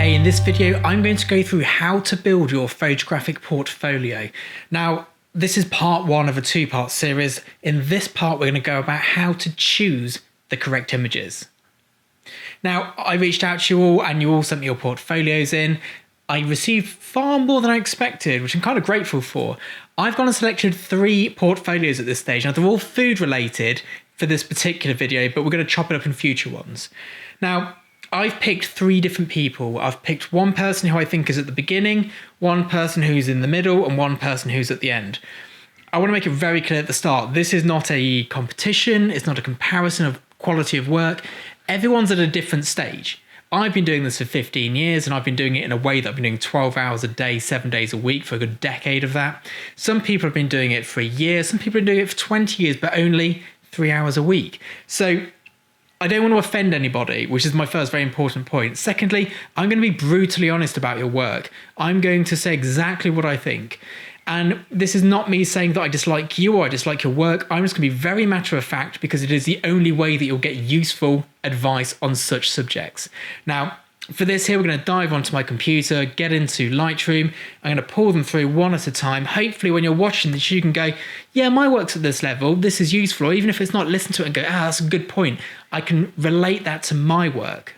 Hey, in this video, I'm going to go through how to build your photographic portfolio. Now, this is part one of a two-part series. In this part, we're going to go about how to choose the correct images. Now, I reached out to you all and you all sent me your portfolios in. I received far more than I expected, which I'm kind of grateful for. I've gone and selected 3 portfolios at this stage. Now, they're all food related for this particular video, but we're going to chop it up in future ones. Now, I've picked 3 different people. I've picked one person who I think is at the beginning, one person who's in the middle, and one person who's at the end. I want to make it very clear at the start, this is not a competition, it's not a comparison of quality of work. Everyone's at a different stage. I've been doing this for 15 years and I've been doing it in a way that I've been doing 12 hours a day, 7 days a week for a good decade of that. Some people have been doing it for a year, some people have been doing it for 20 years, but only 3 hours a week. So I don't want to offend anybody, which is my first very important point. Secondly, I'm going to be brutally honest about your work. I'm going to say exactly what I think. And this is not me saying that I dislike you or I dislike your work. I'm just going to be very matter of fact because it is the only way that you'll get useful advice on such subjects. Now, for this here, we're going to dive onto my computer, get into Lightroom. I'm going to pull them through one at a time. Hopefully when you're watching this, you can go, yeah, my work's at this level. This is useful. Or even if it's not, listen to it and go, that's a good point. I can relate that to my work.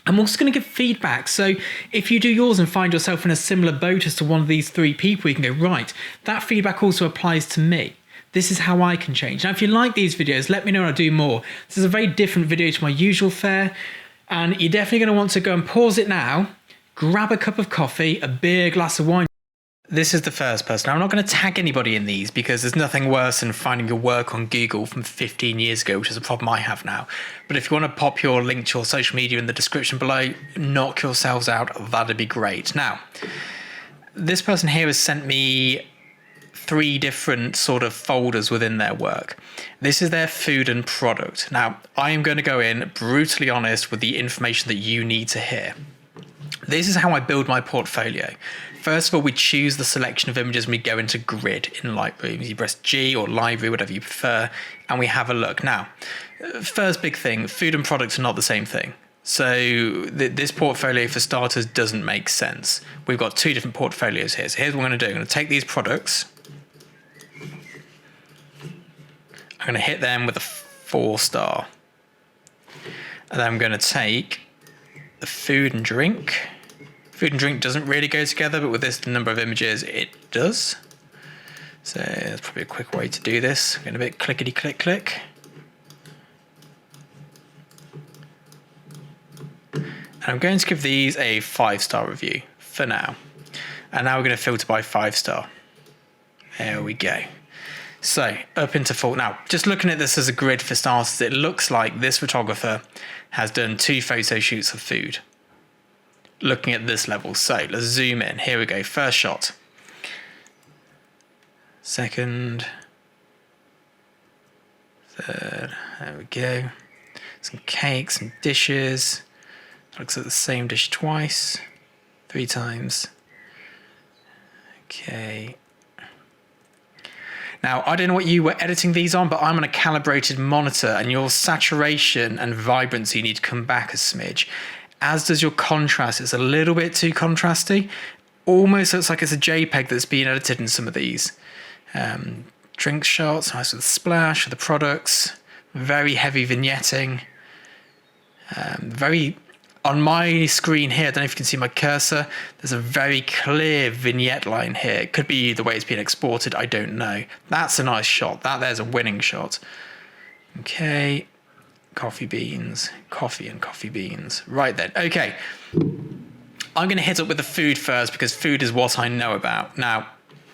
I'm also going to give feedback. So if you do yours and find yourself in a similar boat as to one of these 3 people, you can go, right, that feedback also applies to me. This is how I can change. Now, if you like these videos, let me know and I'll do more. This is a very different video to my usual fare. And you're definitely going to want to go and pause it now, grab a cup of coffee, a beer, glass of wine. This is the first person. I'm not going to tag anybody in these because there's nothing worse than finding your work on Google from 15 years ago, which is a problem I have now. But if you want to pop your link to your social media in the description below, knock yourselves out, that'd be great. Now, this person here has sent me 3 different sort of folders within their work. This is their food and product. Now, I am going to go in brutally honest with the information that you need to hear. This is how I build my portfolio. First of all, we choose the selection of images and we go into grid in Lightroom. You press G or library, whatever you prefer, and we have a look. Now, first big thing, food and products are not the same thing. So this portfolio for starters doesn't make sense. We've got 2 different portfolios here. So here's what I'm going to do. I'm going to take these products. I'm going to hit them with a 4-star. And then I'm going to take the food and drink. Food and drink doesn't really go together, but with this number of images, it does. So that's probably a quick way to do this. Going a bit clickety click click. And I'm going to give these a 5-star review for now. And now we're going to filter by 5-star. There we go. So up into full. Now, just looking at this as a grid for starters, it looks like this photographer has done 2 photo shoots of food. Looking at this level. So let's zoom in. Here we go. First shot. Second. Third. There we go. Some cake, some dishes. Looks like the same dish twice. 3 times. Okay. Now, I don't know what you were editing these on, but I'm on a calibrated monitor and your saturation and vibrancy need to come back a smidge, as does your contrast. It's a little bit too contrasty. Almost looks like it's a JPEG that's been edited in some of these. Drink shots, nice with the splash, with the products, very heavy vignetting. On my screen here, I don't know if you can see my cursor, there's a very clear vignette line here. It could be the way it's been exported, I don't know. That's a nice shot. There's a winning shot. Okay, coffee beans, coffee and coffee beans. Right then, okay. I'm going to hit up with the food first because food is what I know about. Now,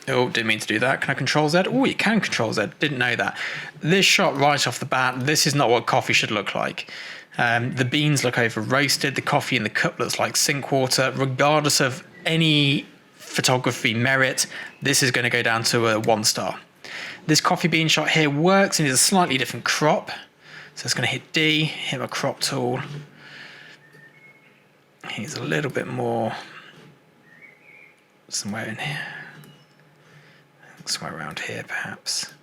oh, didn't mean to do that. Can I Control Z? Oh, you can Control Z. Didn't know that. This shot right off the bat, this is not what coffee should look like. The beans look over roasted. The coffee in the cup looks like sink water. Regardless of any photography merit, this is going to go down to a 1-star. This coffee bean shot here works and is a slightly different crop. So it's going to hit D, hit my crop tool. He's a little bit more somewhere in here. Somewhere around here, perhaps.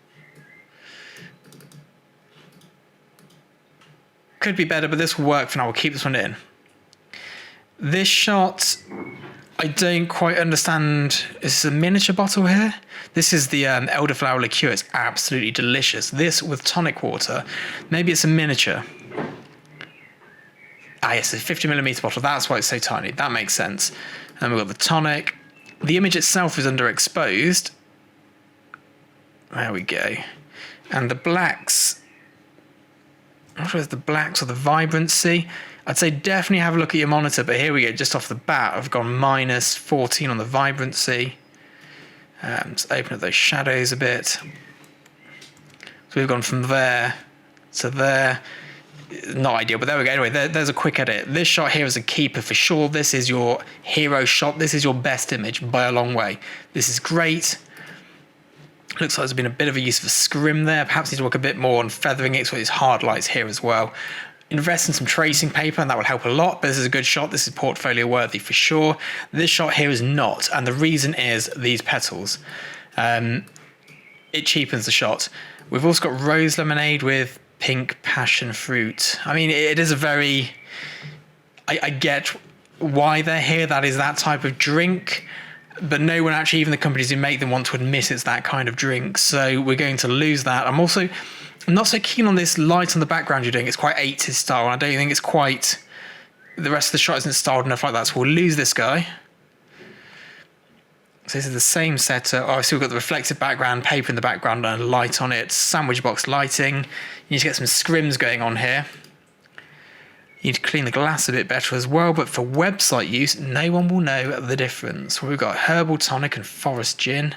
Could be better, but this will work for now. We'll keep this one in. This shot, I don't quite understand. Is this a miniature bottle here? This is the elderflower liqueur. It's absolutely delicious. This with tonic water. Maybe it's a miniature. Ah, yes, a 50mm bottle. That's why it's so tiny. That makes sense. And we've got the tonic. The image itself is underexposed. There we go. And the blacks. I'm not sure if it's the blacks or the vibrancy. I'd say definitely have a look at your monitor, but here we go. Just off the bat, I've gone minus 14 on the vibrancy. Let's open up those shadows a bit. So we've gone from there to there. Not ideal, but there we go. Anyway, there's a quick edit. This shot here is a keeper for sure. This is your hero shot. This is your best image by a long way. This is great. Looks like there's been a bit of a use of a scrim there. Perhaps need to work a bit more on feathering it so it's hard lights here as well. Invest in some tracing paper and that will help a lot, but this is a good shot. This is portfolio worthy for sure. This shot here is not, and the reason is these petals. It cheapens the shot. We've also got rose lemonade with pink passion fruit. I mean, it is a very... I get why they're here. That is that type of drink. But no one actually, even the companies who make them, want to admit it's that kind of drink. So we're going to lose that. I'm not so keen on this light on the background you're doing. It's quite 80s style, and I don't think it's quite... The rest of the shot isn't styled enough like that, so we'll lose this guy. So this is the same setup. Oh, so we've got the reflective background, paper in the background, and a light on it. Sandwich box lighting. You need to get some scrims going on here. You need to clean the glass a bit better as well, but for website use, no one will know the difference. We've got herbal tonic and forest gin.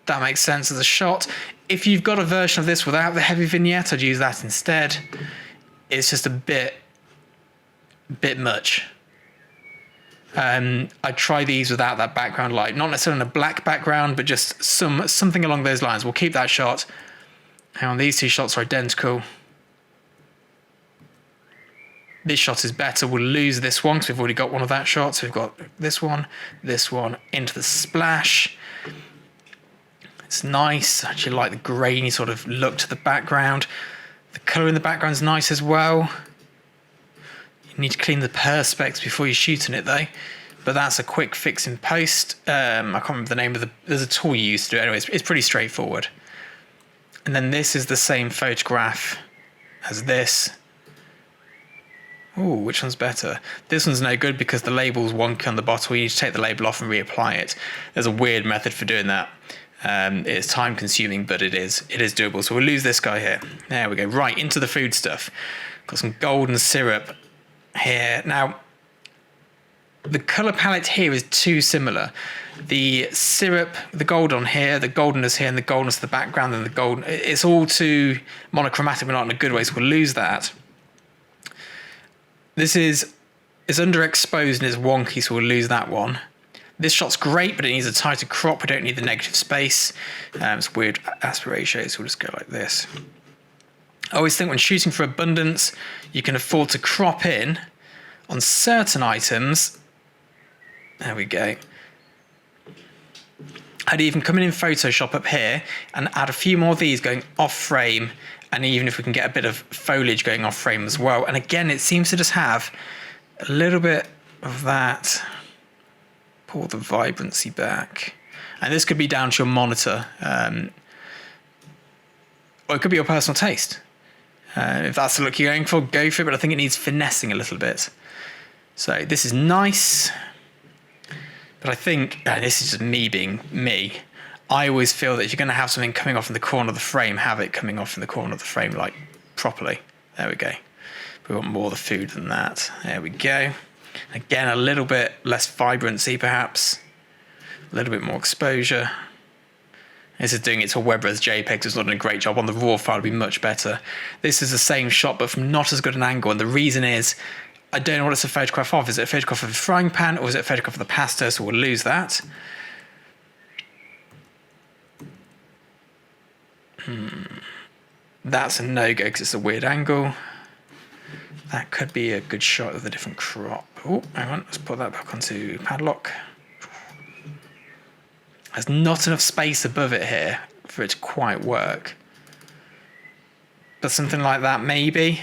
That makes sense as a shot. If you've got a version of this without the heavy vignette, I'd use that instead. It's just a bit much. I'd try these without that background light. Not necessarily on a black background, but just something along those lines. We'll keep that shot. Hang on, these two shots are identical. This shot is better. We'll lose this one because we've already got one of that shot. So we've got this one, into the splash. It's nice. I actually like the grainy sort of look to the background. The colour in the background is nice as well. You need to clean the perspex before you're shooting it though. But that's a quick fix in post. I can't remember the name of there's a tool you use to do it. Anyway, it's pretty straightforward. And then this is the same photograph as this. Oh, which one's better? This one's no good because the label's wonky on the bottle. You need to take the label off and reapply it. There's a weird method for doing that. It's time consuming, but it is doable. So we'll lose this guy here. There we go. Right, into the food stuff. Got some golden syrup here. Now, the colour palette here is too similar. The syrup, the gold on here, the goldenness here, and the goldenness of the background, and the gold. It's all too monochromatic, but not in a good way, so we'll lose that. This is underexposed and it's wonky, so we'll lose that one. This shot's great, but it needs a tighter crop. We don't need the negative space. It's weird aspect ratio, so we'll just go like this. I always think when shooting for abundance, you can afford to crop in on certain items. There we go. I'd even come in Photoshop up here and add a few more of these going off frame, and even if we can get a bit of foliage going off frame as well. And again, it seems to just have a little bit of that. Pull the vibrancy back. And this could be down to your monitor. Or it could be your personal taste. If that's the look you're going for, go for it, but I think it needs finessing a little bit. So this is nice. But I think, this is just me being me, I always feel that if you're going to have something coming off in the corner of the frame, have it coming off in the corner of the frame, like, properly. There we go. We want more of the food than that. There we go. Again, a little bit less vibrancy, perhaps. A little bit more exposure. This is doing it to WebRes JPEG, so it's not doing a great job. On the RAW file, it'll be much better. This is the same shot, but from not as good an angle, and the reason is, I don't know what it's a photograph of. Is it a photograph of a frying pan, or is it a photograph of the pasta? So we'll lose that. That's a no-go because it's a weird angle. That could be a good shot of a different crop. Oh, hang on, let's put that back onto padlock. There's not enough space above it here for it to quite work. But something like that, maybe.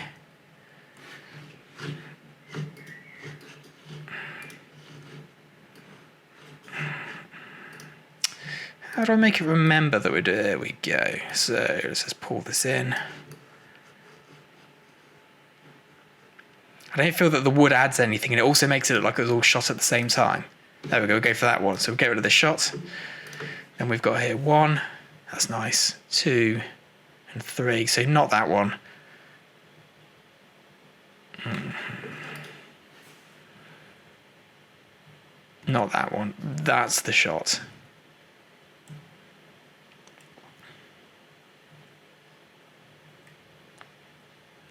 How do I make it remember that we're doing? There we go. So let's just pull this in. I don't feel that the wood adds anything, and it also makes it look like it was all shot at the same time. There we go, we'll go for that one. So we'll get rid of the shot. Then we've got here 1, that's nice, 2 and 3, so not that one. Not that one, that's the shot.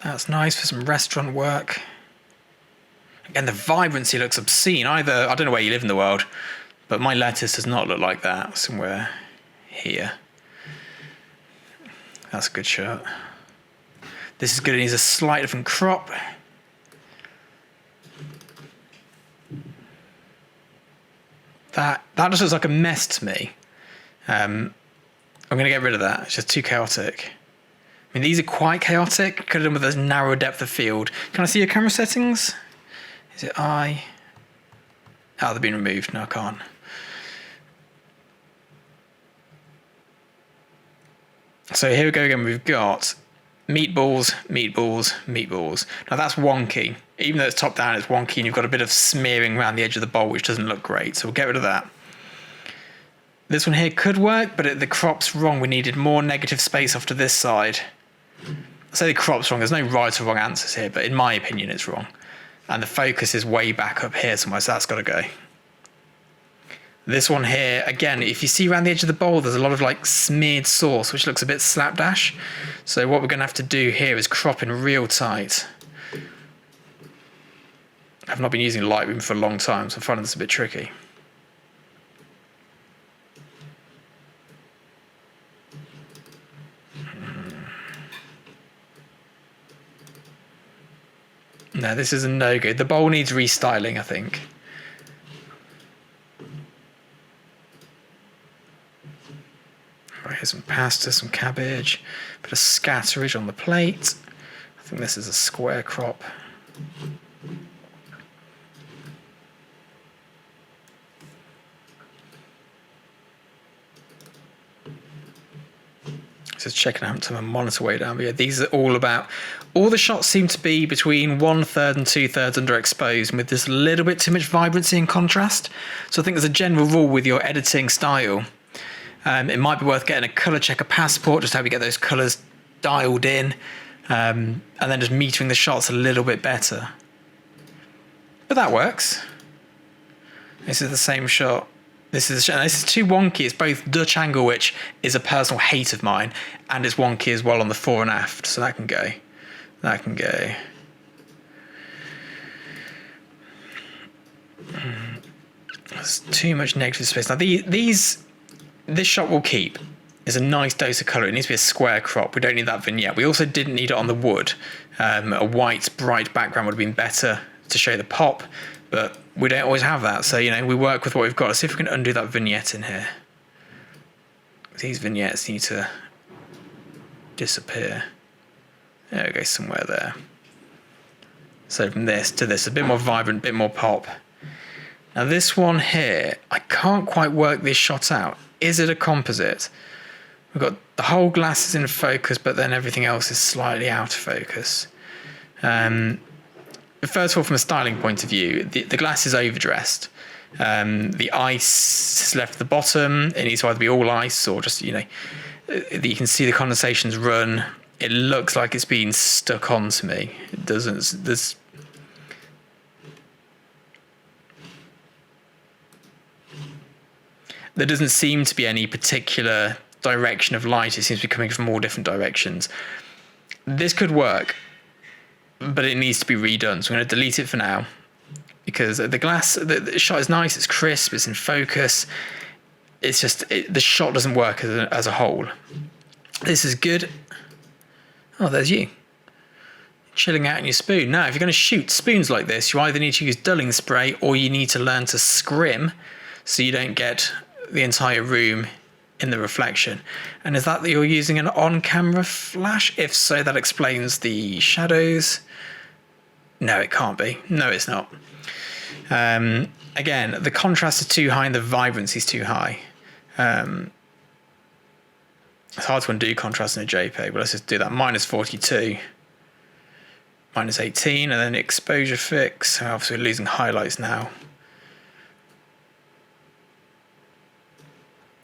That's nice for some restaurant work. Again, the vibrancy looks obscene. Either, I don't know where you live in the world, but my lettuce does not look like that somewhere here. That's a good shot. This is good. It needs a slight different crop. That just looks like a mess to me. I'm going to get rid of that. It's just too chaotic. I mean, these are quite chaotic. Could have done with a narrow depth of field. Can I see your camera settings? Is it I? Oh, they've been removed. No, I can't. So here we go again. We've got meatballs, meatballs, meatballs. Now that's wonky. Even though it's top down, it's wonky, and you've got a bit of smearing around the edge of the bowl, which doesn't look great. So we'll get rid of that. This one here could work, but the crop's wrong. We needed more negative space off to this side. I say the crop's wrong. There's no right or wrong answers here, but in my opinion, it's wrong. And the focus is way back up here somewhere, so that's got to go. This one here, again, if you see around the edge of the bowl, there's a lot of like smeared sauce, which looks a bit slapdash. So what we're going to have to do here is crop in real tight. I've not been using Lightroom for a long time, so I'm finding this a bit tricky. No, this is a no-go. The bowl needs restyling, I think. Right, here's some pasta, some cabbage, bit of scatterage on the plate. I think this is a square crop. Just checking out to my monitor way down, but yeah, these are all about. All the shots seem to be between 1/3 and 2/3 underexposed, with this little bit too much vibrancy and contrast. So I think there's a general rule with your editing style. It might be worth getting a color checker passport, just how we get those colors dialed in, and then just metering the shots a little bit better. But that works. This is the same shot. This is too wonky. It's both Dutch angle, which is a personal hate of mine, and it's wonky as well on the fore and aft. So that can go. That can go. There's too much negative space. Now this shot will keep. It's a nice dose of colour. It needs to be a square crop. We don't need that vignette. We also didn't need it on the wood. A white, bright background would have been better to show the pop, but we don't always have that. So, we work with what we've got. Let's see if we can undo that vignette in here. These vignettes need to disappear. There we go, somewhere there. So from this to this, a bit more vibrant, a bit more pop. Now this one here, I can't quite work this shot out. Is it a composite? We've got the whole glass is in focus, but then everything else is slightly out of focus. First of all, from a styling point of view, the glass is overdressed. The ice is left at the bottom. It needs to either be all ice or just, you can see the condensations run. It looks like it's been stuck onto me. It doesn't. There doesn't seem to be any particular direction of light. It seems to be coming from all different directions. This could work, but it needs to be redone. So I'm going to delete it for now, because the glass, the shot is nice, it's crisp, it's in focus. It's just, the shot doesn't work as a whole. This is good. Oh, there's you. Chilling out in your spoon. Now, if you're going to shoot spoons like this, you either need to use dulling spray or you need to learn to scrim so you don't get the entire room in the reflection. And is that you're using an on-camera flash? If so, that explains the shadows. No, it can't be. No, it's not. Again, the contrast is too high and the vibrancy is too high. It's hard to undo contrast in a JPEG, but let's just do that. -42, -18, and then exposure fix. So obviously we're losing highlights now.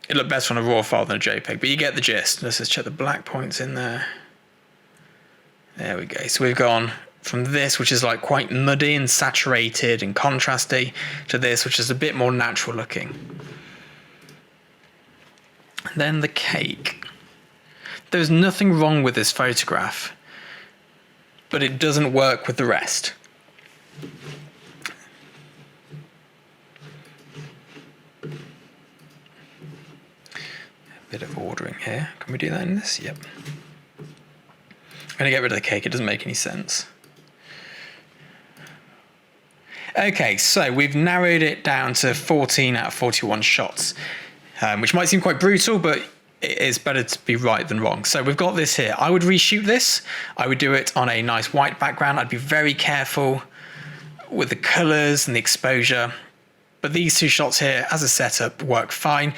It looked better on a RAW file than a JPEG, but you get the gist. Let's just check the black points in there. There we go. So we've gone from this, which is like quite muddy and saturated and contrasty, to this, which is a bit more natural looking. Then the cake. There's nothing wrong with this photograph, but it doesn't work with the rest. A bit of ordering here. Can we do that in this? Yep. I'm going to get rid of the cake. It doesn't make any sense. Okay, so we've narrowed it down to 14 out of 41 shots, which might seem quite brutal, but it is better to be right than wrong. So we've got this here. I would reshoot this. I would do it on a nice white background. I'd be very careful with the colors and the exposure. But these two shots here, as a setup, work fine.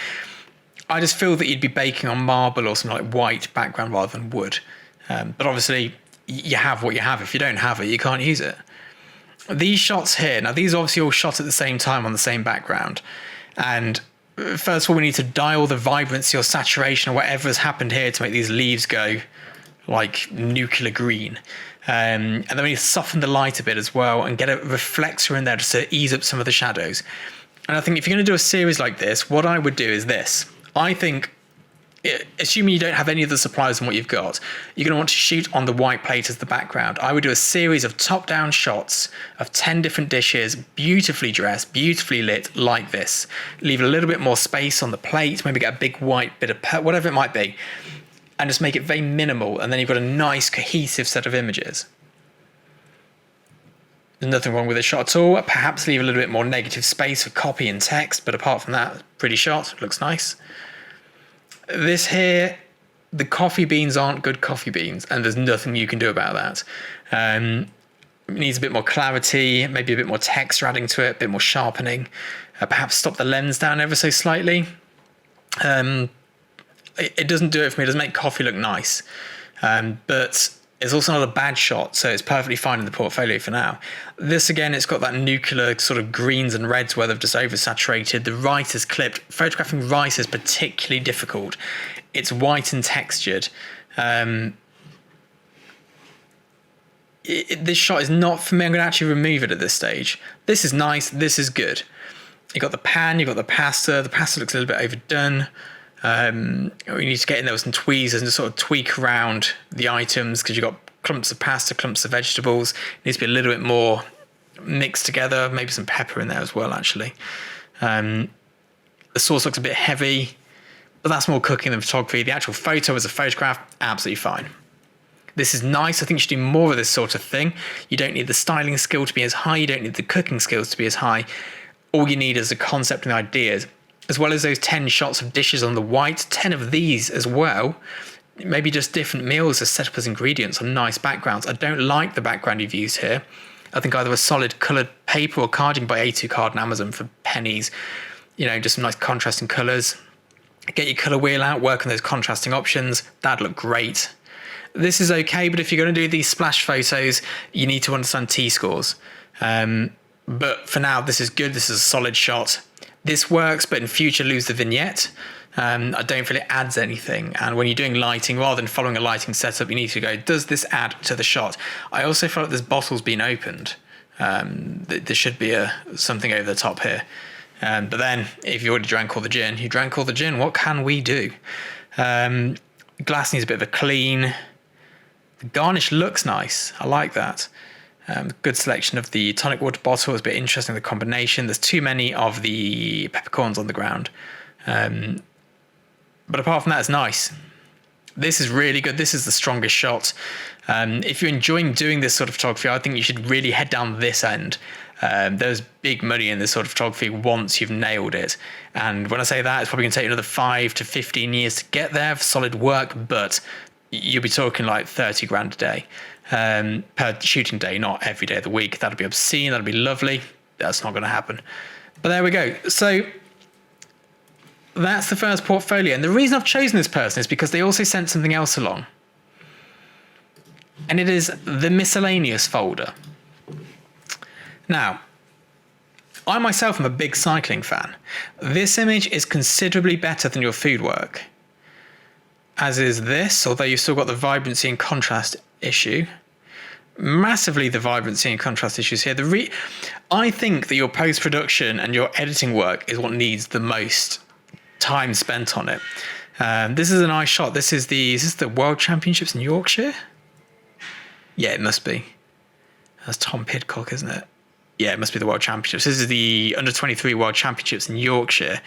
I just feel that you'd be baking on marble or something like white background rather than wood. But obviously, you have what you have. If you don't have it, you can't use it. These shots here, now these are obviously all shot at the same time on the same background. And first of all, we need to dial the vibrancy or saturation or whatever has happened here to make these leaves go like nuclear green. And then we need to soften the light a bit as well and get a reflector in there just to ease up some of the shadows. And I think if you're going to do a series like this, what I would do is this. I think, assuming you don't have any of the supplies on what you've got, you're going to want to shoot on the white plate as the background. I would do a series of top-down shots of 10 different dishes, beautifully dressed, beautifully lit, like this. Leave a little bit more space on the plate, maybe get a big white bit of whatever it might be, and just make it very minimal, and then you've got a nice, cohesive set of images. There's nothing wrong with this shot at all. Perhaps leave a little bit more negative space for copy and text, but apart from that, pretty shot, looks nice. This here, the coffee beans aren't good coffee beans, and there's nothing you can do about that. It needs a bit more clarity, maybe a bit more texture adding to it, a bit more sharpening. Perhaps stop the lens down ever so slightly. It doesn't do it for me. It doesn't make coffee look nice. But it's also not a bad shot, so it's perfectly fine in the portfolio for now. This, again, it's got that nuclear sort of greens and reds where they've just oversaturated. The right is clipped. Photographing rice is particularly difficult. It's white and textured. This shot is not for me. I'm going to actually remove it at this stage. This is nice. This is good. You've got the pan, you've got the pasta. The pasta looks a little bit overdone. We need to get in there with some tweezers and just sort of tweak around the items because you've got clumps of pasta, clumps of vegetables. It needs to be a little bit more mixed together, maybe some pepper in there as well, actually. The sauce looks a bit heavy, but that's more cooking than photography. The actual photo as a photograph, absolutely fine. This is nice. I think you should do more of this sort of thing. You don't need the styling skill to be as high. You don't need the cooking skills to be as high. All you need is a concept and ideas. As well as those 10 shots of dishes on the white, 10 of these as well. Maybe just different meals as set up as ingredients on nice backgrounds. I don't like the background you've used here. I think either a solid coloured paper or card. You can buy A2 card on Amazon for pennies. You know, just some nice contrasting colours. Get your colour wheel out, work on those contrasting options. That'd look great. This is okay, but if you're going to do these splash photos, you need to understand T-scores. But for now, this is good. This is a solid shot. This works, but in future, lose the vignette. I don't feel it adds anything. And when you're doing lighting, rather than following a lighting setup, you need to go, does this add to the shot? I also feel like this bottle's been opened. There should be something over the top here. But then, if you already drank all the gin, you drank all the gin, what can we do? Glass needs a bit of a clean. The garnish looks nice. I like that. Good selection of the tonic water bottle. It's a bit interesting, the combination. There's too many of the peppercorns on the ground. But apart from that, it's nice. This is really good. This is the strongest shot. If you're enjoying doing this sort of photography, I think you should really head down this end. There's big money in this sort of photography once you've nailed it. And when I say that, it's probably going to take you another 5 to 15 years to get there for solid work, but you'll be talking like 30 grand a day. Per shooting day, not every day of the week. That'd be obscene. That'd be lovely. That's not going to happen. But there we go. So that's the first portfolio. And the reason I've chosen this person is because they also sent something else along. And it is the miscellaneous folder. Now, I myself am a big cycling fan. This image is considerably better than your food work, as is this, although you've still got the vibrancy and contrast issue. Massively the vibrancy and contrast issues here. I think that your post-production and your editing work is what needs the most time spent on it. This is a nice shot. Is this the World Championships in Yorkshire? Yeah, it must be. That's Tom Pidcock, isn't it? Yeah, it must be the World Championships. This is the Under-23 World Championships in Yorkshire.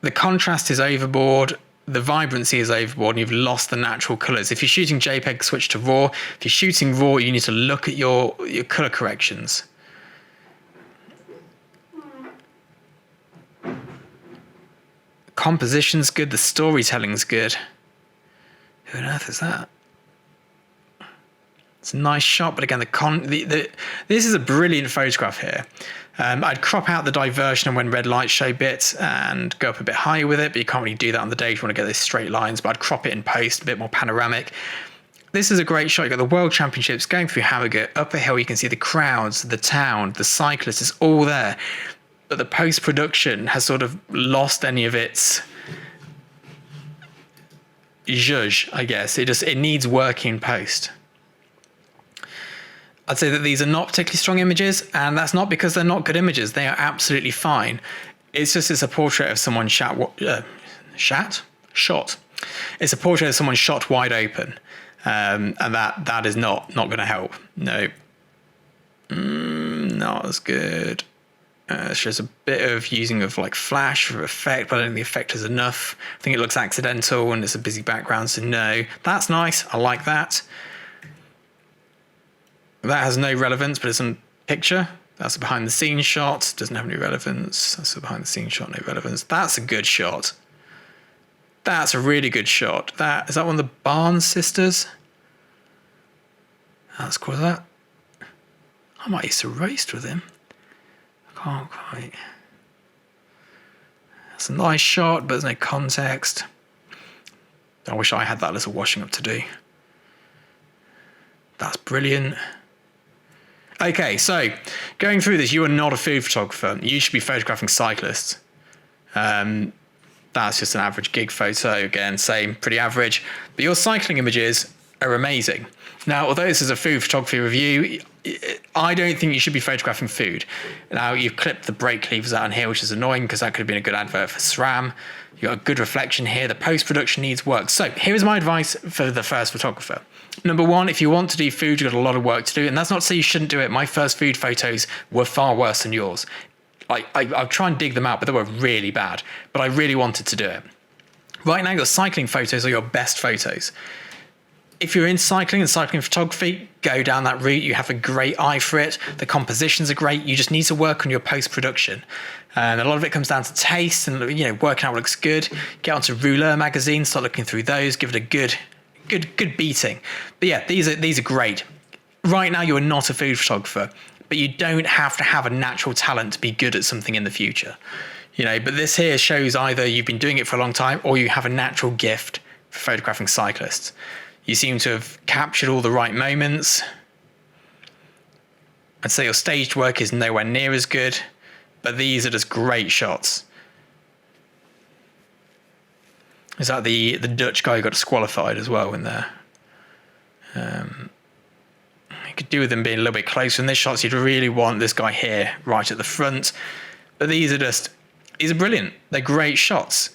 The contrast is overboard. The vibrancy is overboard, and you've lost the natural colours. If you're shooting JPEG, switch to RAW. If you're shooting RAW, you need to look at your colour corrections. Composition's good. The storytelling's good. Who on earth is that? It's a nice shot, but again, this is a brilliant photograph here. I'd crop out the diversion and when red lights show bits and go up a bit higher with it, but you can't really do that on the day if you want to get those straight lines, but I'd crop it in post, a bit more panoramic. This is a great shot. You've got the World Championships going through Harrogate. Up a hill, you can see the crowds, the town, the cyclists, it's all there. But the post-production has sort of lost any of its zhuzh, I guess. It needs work in post. I'd say that these are not particularly strong images, and that's not because they're not good images. They are absolutely fine. It's a portrait of someone shot. It's a portrait of someone shot wide open, and that is not going to help. No, not as good. It's just a bit of using of like flash for effect, but I don't think the effect is enough. I think it looks accidental and it's a busy background, so no. That's nice. I like that. That has no relevance, but it's a picture. That's a behind the scenes shot. Doesn't have any relevance. That's a behind the scenes shot, no relevance. That's a good shot. That's a really good shot. Is that one of the Barnes sisters? That's cool. That I might used to race with him. I can't quite. That's a nice shot, but there's no context. I wish I had that little washing up to do. That's brilliant. Okay, so going through this, you are not a food photographer. You should be photographing cyclists. That's just an average gig photo. Again, same, pretty average. But your cycling images are amazing. Now, although this is a food photography review, I don't think you should be photographing food. Now, you've clipped the brake levers out in here, which is annoying because that could have been a good advert for SRAM. You've got a good reflection here. The post-production needs work. So here is my advice for the first photographer. Number one, if you want to do food, you've got a lot of work to do. And that's not to say you shouldn't do it. My first food photos were far worse than yours. I'll try and dig them out, but they were really bad. But I really wanted to do it. Right now, your cycling photos are your best photos. If you're in cycling and cycling photography, go down that route. You have a great eye for it. The compositions are great. You just need to work on your post-production. And a lot of it comes down to taste and working out what looks good. Get onto Rouleur magazine, start looking through those, give it a good beating. But yeah, these are great. Right now, you're not a food photographer, but you don't have to have a natural talent to be good at something in the future. But this here shows either you've been doing it for a long time or you have a natural gift for photographing cyclists. You seem to have captured all the right moments. I'd say your staged work is nowhere near as good, but these are just great shots. Is that the Dutch guy who got disqualified as well in there? You could do with them being a little bit closer in this shots. You'd really want this guy here right at the front. But these are brilliant. They're great shots.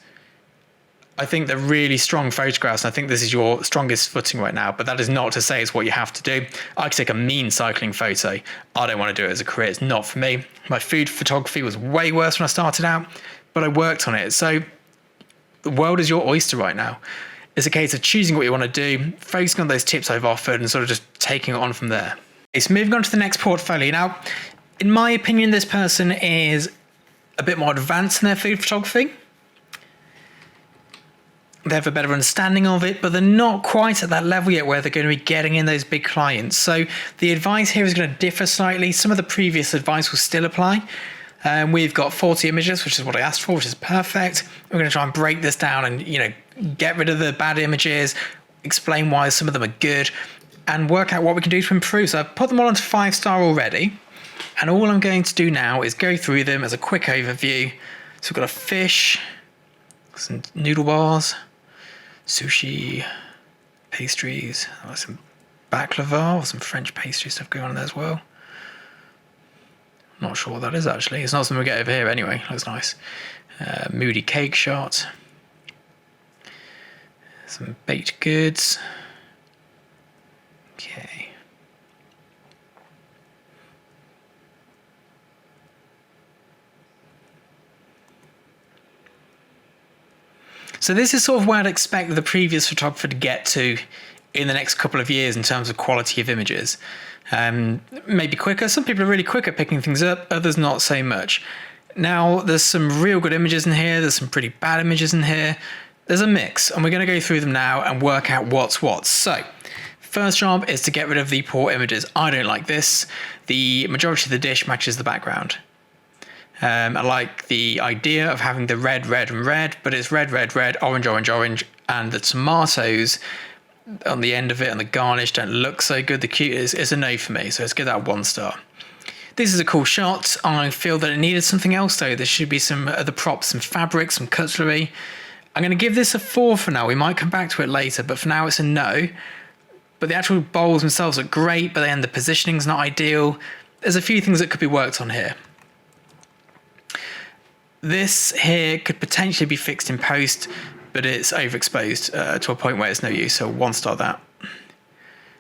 I think they're really strong photographs, and I think this is your strongest footing right now, but that is not to say it's what you have to do. I could take a mean cycling photo. I don't want to do it as a career. It's not for me. My food photography was way worse when I started out, but I worked on it. So the world is your oyster right now. It's a case of choosing what you want to do, focusing on those tips I've offered, and sort of just taking it on from there. Okay, so moving on to the next portfolio. Now, in my opinion, this person is a bit more advanced in their food photography. They have a better understanding of it, but they're not quite at that level yet where they're going to be getting in those big clients. So the advice here is going to differ slightly. Some of the previous advice will still apply. We've got 40 images, which is what I asked for, which is perfect. We're going to try and break this down and, get rid of the bad images, explain why some of them are good, and work out what we can do to improve. So I've put them all onto 5-star already. And all I'm going to do now is go through them as a quick overview. So we've got a fish, some noodle bars, sushi, pastries, some baklava or some French pastry stuff going on there as well. Not sure what that is actually. It's not something we get over here anyway. Looks nice. Moody cake shot. Some baked goods. Okay. So this is sort of where I'd expect the previous photographer to get to in the next couple of years in terms of quality of images. Maybe quicker. Some people are really quick at picking things up, others not so much. Now, there's some real good images in here. There's some pretty bad images in here. There's a mix, and we're going to go through them now and work out what's what. So, first job is to get rid of the poor images. I don't like this. The majority of the dish matches the background. I like the idea of having the red, red, and red, but it's red, red, red, orange, orange, orange, and the tomatoes on the end of it and the garnish don't look so good. The cute is a no for me, so let's give that 1 star. This is a cool shot. I feel that it needed something else though. There should be some other props, some fabric, some cutlery. I'm going to give this a 4 for now. We might come back to it later, but for now it's a no. But the actual bowls themselves are great, but then the positioning's not ideal. There's a few things that could be worked on here. This here could potentially be fixed in post, but it's overexposed to a point where it's no use, so 1 star that.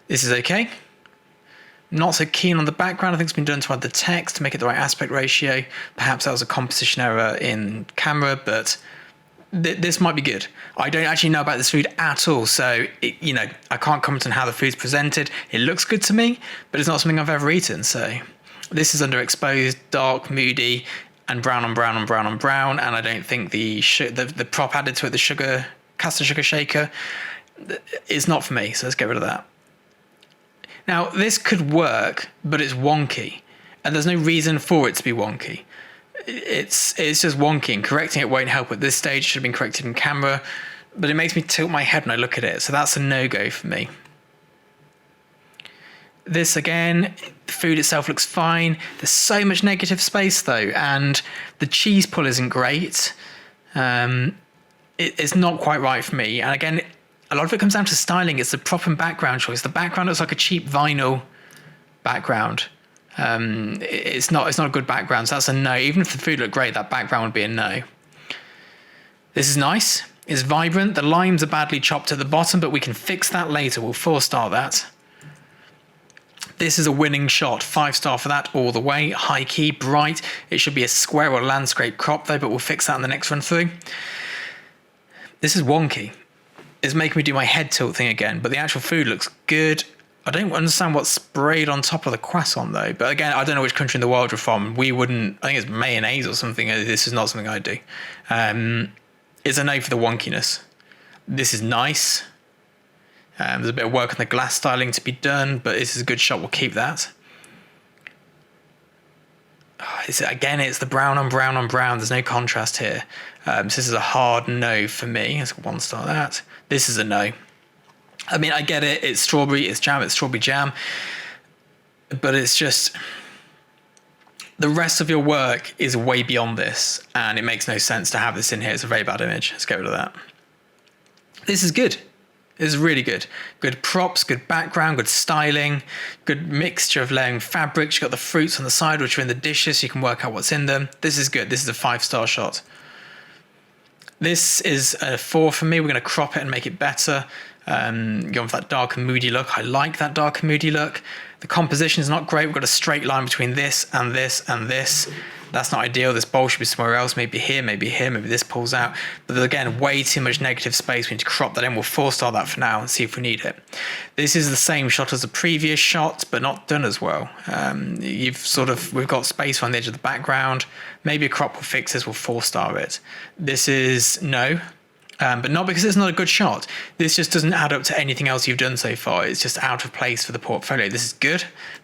This is okay. Not so keen on the background. I think it's been done to add the text to make it the right aspect ratio. Perhaps that was a composition error in camera, but this might be good. I don't actually know about this food at all, so I can't comment on how the food's presented. It looks good to me, but it's not something I've ever eaten, so this is underexposed, dark, moody, and brown on brown on brown on brown, and I don't think the prop added to it, the caster sugar shaker, is not for me, so let's get rid of that. Now, this could work, but it's wonky, and there's no reason for it to be wonky. It's just wonky, and correcting it won't help at this stage. It should have been corrected in camera, but it makes me tilt my head when I look at it, so that's a no-go for me. This again, the food itself looks fine. There's so much negative space though, and the cheese pull isn't great. It's not quite right for me. And again, a lot of it comes down to styling. It's the prop and background choice. The background looks like a cheap vinyl background. It's not a good background, so that's a no. Even if the food looked great, that background would be a no. This is nice. It's vibrant. The limes are badly chopped at the bottom, but we can fix that later. We'll 4-star that. This is a winning shot, 5 star for that all the way. High key, bright. It should be a square or landscape crop though, but we'll fix that in the next run through. This is wonky. It's making me do my head tilt thing again, but the actual food looks good. I don't understand what's sprayed on top of the croissant though, but again, I don't know which country in the world you're from. We wouldn't, I think it's mayonnaise or something. This is not something I do. It's a no for the wonkiness. This is nice. There's a bit of work on the glass styling to be done, but this is a good shot. We'll keep that. It's the brown on brown on brown. There's no contrast here. So this is a hard no for me. Let's 1 star that. This is a no. I mean, I get it. It's strawberry, it's jam, it's strawberry jam. But it's just, the rest of your work is way beyond this, and it makes no sense to have this in here. It's a very bad image. Let's get rid of that. This is good. This is really good. Good props, good background, good styling, good mixture of layering fabrics. You've got the fruits on the side, which are in the dishes, so you can work out what's in them. This is good. This is a 5-star shot. This is a 4 for me. We're going to crop it and make it better. Going for that dark and moody look. I like that dark and moody look. The composition is not great. We've got a straight line between this and this and this. That's not ideal. This bowl should be somewhere else. Maybe here, maybe here, maybe this pulls out. But again, way too much negative space. We need to crop that in. We'll 4-star that for now and see if we need it. This is the same shot as the previous shot, but not done as well. We've got space on the edge of the background. Maybe a crop will fix this. We'll 4-star it. This is no. But not because it's not a good shot. This just doesn't add up to anything else you've done so far. It's just out of place for the portfolio. This is good.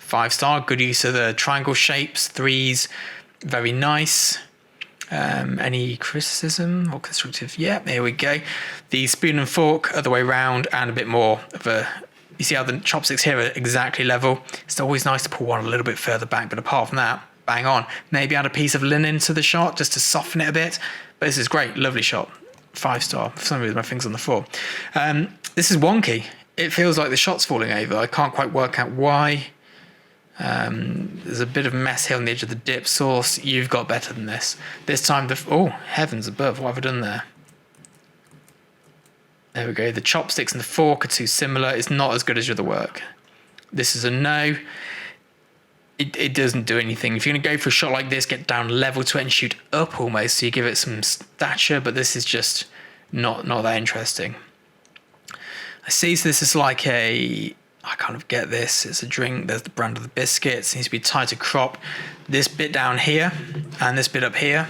5-star, good use of the triangle shapes, 3s. Very nice. Any criticism or constructive? Yeah, here we go. The spoon and fork other way round, and a bit more of a, you see how the chopsticks here are exactly level. It's always nice to pull one a little bit further back, but apart from that, bang on. Maybe add a piece of linen to the shot just to soften it a bit. But this is great, lovely shot. 5 star. For some reason my finger's on the floor. This is wonky. It feels like the shot's falling over. I can't quite work out why. There's a bit of mess here on the edge of the dip sauce. You've got better than this. This time oh, heavens above, what have I done there? There we go. The chopsticks and the fork are too similar. It's not as good as your other work. This is a no. It doesn't do anything. If you're going to go for a shot like this, get down level to it and shoot up almost, so you give it some stature, but this is just not that interesting. I see, so this is like I kind of get this. It's a drink. There's the brand of the biscuits. It needs to be tighter crop. This bit down here and this bit up here,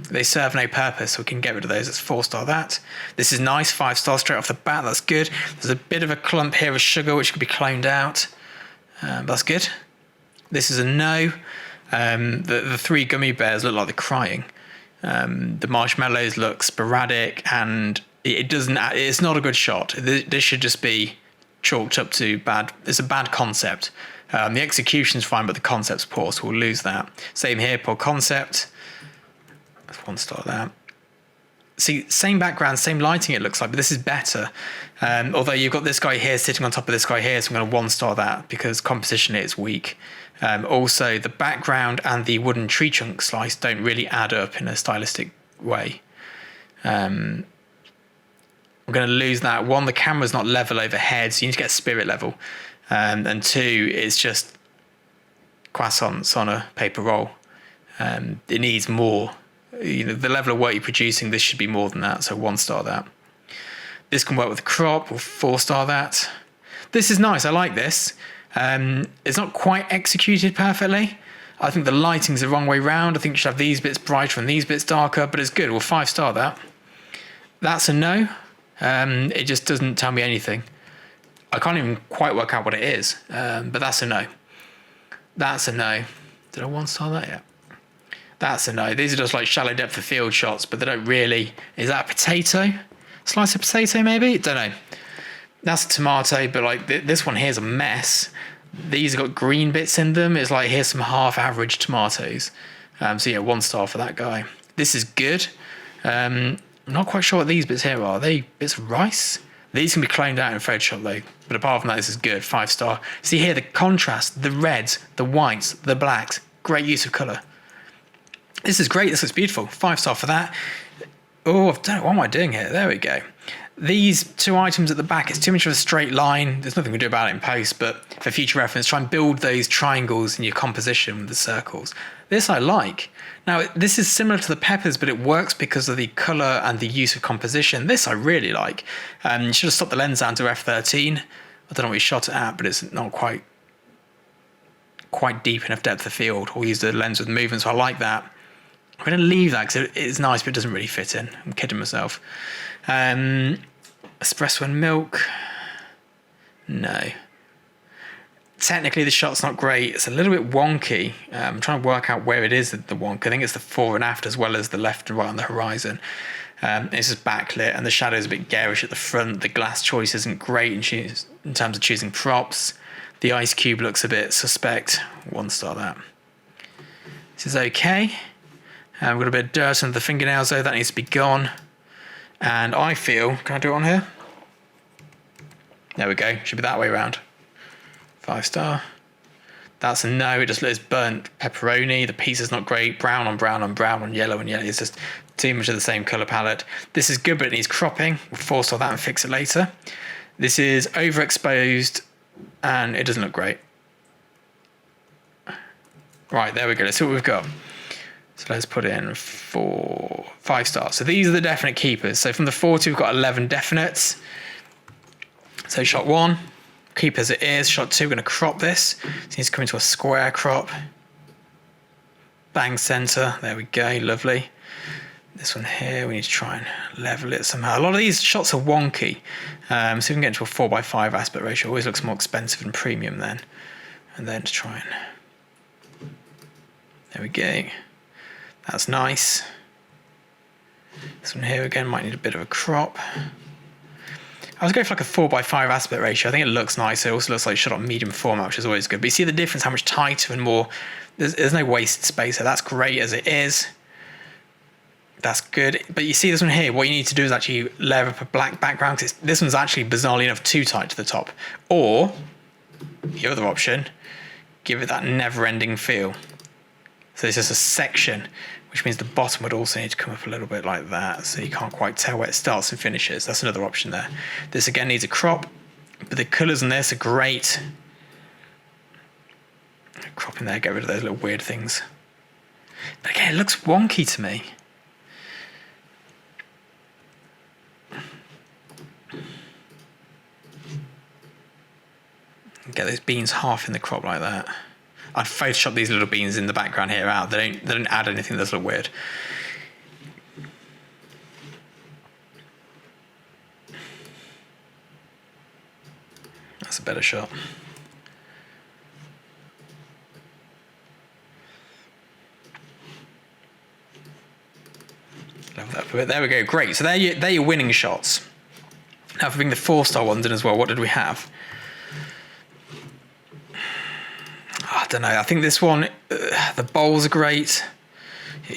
they serve no purpose, so we can get rid of those. It's 4 star that. This is nice, 5 star straight off the bat. That's good. There's a bit of a clump here of sugar which could be cloned out. That's good. This is a no. The 3 gummy bears look like they're crying. The marshmallows look sporadic, and it doesn't. It's not a good shot. This should just be chalked up to bad. It's a bad concept. The execution's fine, but the concept's poor, so we'll lose that. Same here, poor concept. That's 1 star there. See, same background, same lighting it looks like, but this is better. Although you've got this guy here sitting on top of this guy here, so I'm going to 1 star that because composition is weak. Also, the background and the wooden tree trunk slice don't really add up in a stylistic way. I'm going to lose that. 1, the camera's not level overhead, so you need to get spirit level. And 2, it's just croissants on a paper roll. It needs more. You know, the level of work you're producing, this should be more than that, so 1 star that. This can work with the crop, or 4 star that. This is nice, I like this. It's not quite executed perfectly. I think the lighting's the wrong way round. I think you should have these bits brighter and these bits darker, but it's good. We'll 5 star that. That's a no. It just doesn't tell me anything. I can't even quite work out what it is, but that's a no. That's a no. Did I 1 star that yet? That's a no. These are just like shallow depth of field shots, but they don't really... Is that a potato? Slice of potato, maybe? Don't know. That's a tomato, but like this one here's a mess. These have got green bits in them. It's like, here's some half-average tomatoes. So yeah, 1 star for that guy. This is good. I'm not quite sure what these bits here are. Are they bits of rice? These can be cloned out in Photoshop though. But apart from that, this is good. 5 star. See here, the contrast, the reds, the whites, the blacks. Great use of colour. This is great. This looks beautiful. 5 star for that. Oh, I don't know. What am I doing here? There we go. These 2 items at the back, it's too much of a straight line. There's nothing we can do about it in post, but for future reference, try and build those triangles in your composition with the circles. This I like. Now, this is similar to the peppers, but it works because of the colour and the use of composition. This I really like. You should have stopped the lens down to f13. I don't know what you shot it at, but it's not quite deep enough depth of field, or use the lens with movement, so I like that. I'm going to leave that because it's nice, but it doesn't really fit in. I'm kidding myself. Espresso and milk. No. Technically, the shot's not great. It's a little bit wonky. I'm trying to work out where it is, the wonk. I think it's the fore and aft as well as the left and right on the horizon. It's just backlit, and the shadow's a bit garish at the front. The glass choice isn't great in terms of choosing props. The ice cube looks a bit suspect. 1 star that. This is okay. We've got a bit of dirt under the fingernails though, that needs to be gone. And I feel, can I do it on here? There we go, should be that way around. 5 star. That's a no, it just looks burnt pepperoni. The piece is not great. Brown on brown on brown on yellow and yellow. It's just too much of the same colour palette. This is good, but it needs cropping. We'll 4 star that and fix it later. This is overexposed and it doesn't look great. Right, there we go. Let's see what we've got. So let's put in 5 stars. So these are the definite keepers. So from the 40, we've got 11 definites. So shot 1, keep as it is. Shot 2, we're going to crop this. So it needs to come into a square crop. Bang center. There we go. Lovely. This one here, we need to try and level it somehow. A lot of these shots are wonky. So we can get into a 4:5 aspect ratio. Always looks more expensive and premium then. And then to try and... There we go. That's nice. This one here again might need a bit of a crop. I was going for like a 4:5 aspect ratio. I think it looks nice. It also looks like shot on medium format, which is always good. But you see the difference, how much tighter and more, there's no wasted space there. That's great as it is. That's good. But you see this one here, what you need to do is actually layer up a black background. Cause this one's actually bizarrely enough too tight to the top. Or, the other option, give it that never-ending feel. So it's just a section, which means the bottom would also need to come up a little bit like that, so you can't quite tell where it starts and finishes. That's another option there. This again needs a crop, but the colours on this are great. Crop in there, get rid of those little weird things. But again, it looks wonky to me. Get those beans half in the crop like that. I'd Photoshop these little beans in the background here out. They don't add anything that's a little weird. That's a better shot. Level that up a bit. There we go. Great. So they're your winning shots. Now for bringing the 4-star ones in as well, what did we have? I don't know. I think this one, the bowls are great.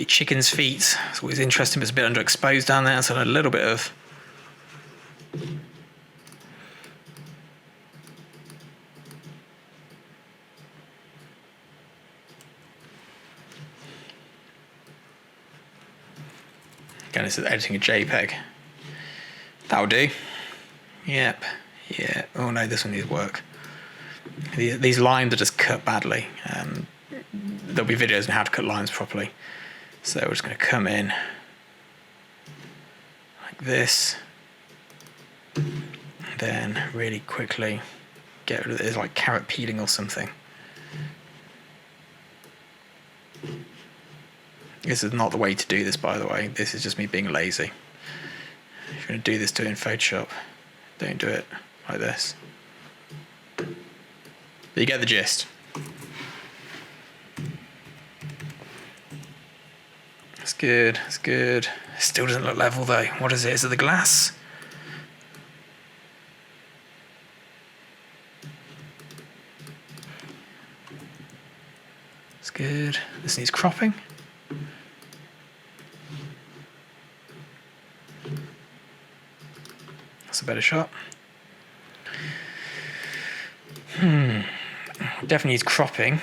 Chicken's feet, it's always interesting, but it's a bit underexposed down there, so a little bit of... Again, this is editing a JPEG. That'll do. Yep. Yeah. Oh no, this one needs work. These lines are just cut badly. There'll be videos on how to cut lines properly. So we're just going to come in like this. Then really quickly get rid of this, like carrot peeling or something. This is not the way to do this, by the way. This is just me being lazy. If you're going to do this, do it in Photoshop. Don't do it like this. But you get the gist. That's good, that's good. It still doesn't look level though. What is it? Is it the glass? It's good. This needs cropping. That's a better shot. Definitely needs cropping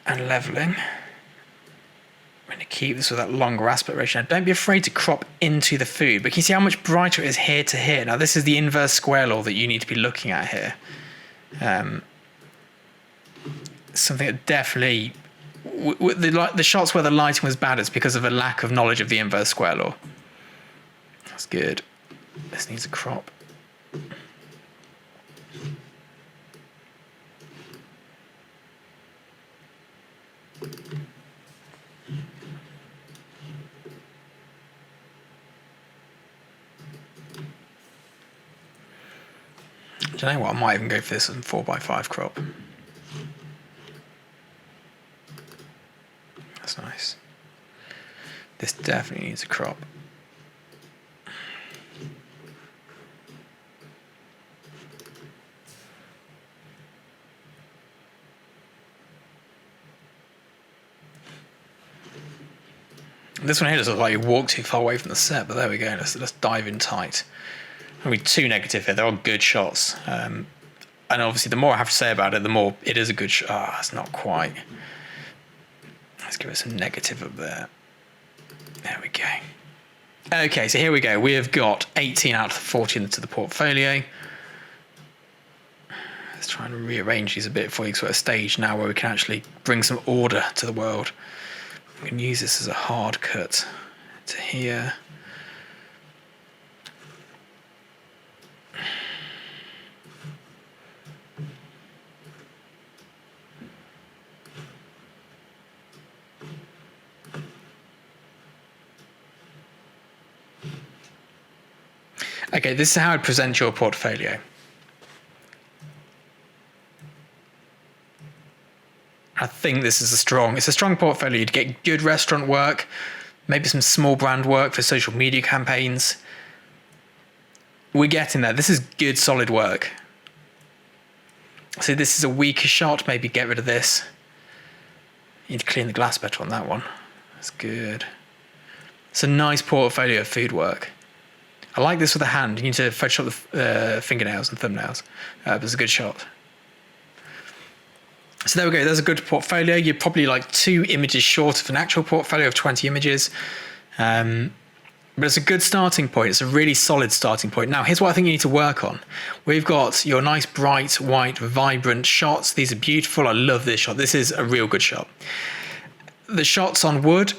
and leveling. I'm going to keep this with that longer aspect ratio. Now, don't be afraid to crop into the food, but can you see how much brighter it is here to here? Now, this is the inverse square law that you need to be looking at here. Something that definitely... the shots where the lighting was bad, it's because of a lack of knowledge of the inverse square law. That's good. This needs a crop. Do you know what? I might even go for this in 4:5 crop. That's nice. This definitely needs a crop. This one here doesn't look like you walk too far away from the set, but there we go. Let's dive in tight. I mean, too negative here. They're all good shots. And obviously, the more I have to say about it, the more it is a good shot. Ah, it's not quite. Let's give it some negative up there. There we go. Okay, so here we go. We have got 18 out of 40 into the portfolio. Let's try and rearrange these a bit for you, so at a stage now where we can actually bring some order to the world. We can use this as a hard cut to here. Okay, this is how I'd present your portfolio. I think this is it's a strong portfolio to get good restaurant work, maybe some small brand work for social media campaigns. We're getting there. This is good, solid work. So this is a weaker shot. Maybe get rid of this. You need to clean the glass better on that one. That's good. It's a nice portfolio of food work. I like this with the hand. You need to Photoshop the fingernails and thumbnails. It's a good shot. So there we go. There's a good portfolio. You're probably like 2 images short of an actual portfolio of 20 images. But it's a good starting point. It's a really solid starting point. Now, here's what I think you need to work on. We've got your nice, bright, white, vibrant shots. These are beautiful. I love this shot. This is a real good shot. The shots on wood,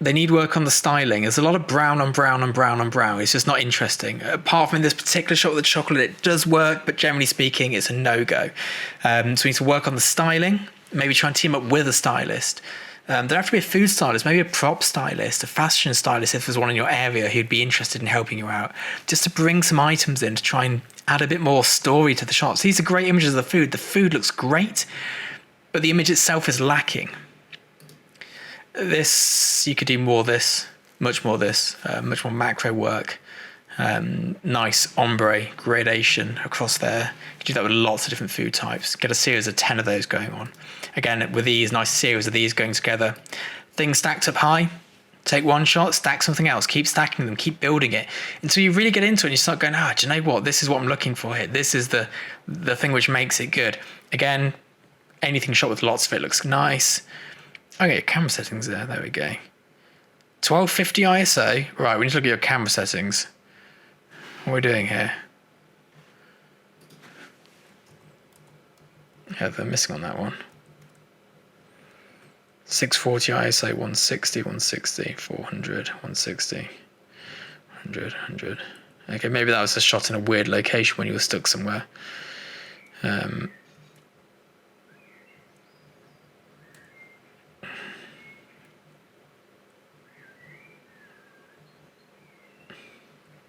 they need work on the styling. There's a lot of brown on brown on brown on brown. It's just not interesting. Apart from in this particular shot with the chocolate, it does work, but generally speaking, it's a no-go. So we need to work on the styling. Maybe try and team up with a stylist. There have to be a food stylist, maybe a prop stylist, a fashion stylist if there's one in your area who'd be interested in helping you out, just to bring some items in to try and add a bit more story to the shots. These are great images of the food. The food looks great, but the image itself is lacking. This, you could do more of this, much more of this, much more macro work. Nice ombre gradation across there. You could do that with lots of different food types. Get a series of 10 of those going on. Again, with these, nice series of these going together. Things stacked up high. Take one shot, stack something else. Keep stacking them, keep building it until you really get into it and you start going, do you know what? This is what I'm looking for here. This is the thing which makes it good. Again, anything shot with lots of it looks nice. Okay, camera settings there. There we go. 1250 ISO. Right, we need to look at your camera settings. What are we doing here? Yeah, they're missing on that one. 640 ISO, 160, 160, 400, 160, 100, 100. Okay, maybe that was a shot in a weird location when you were stuck somewhere.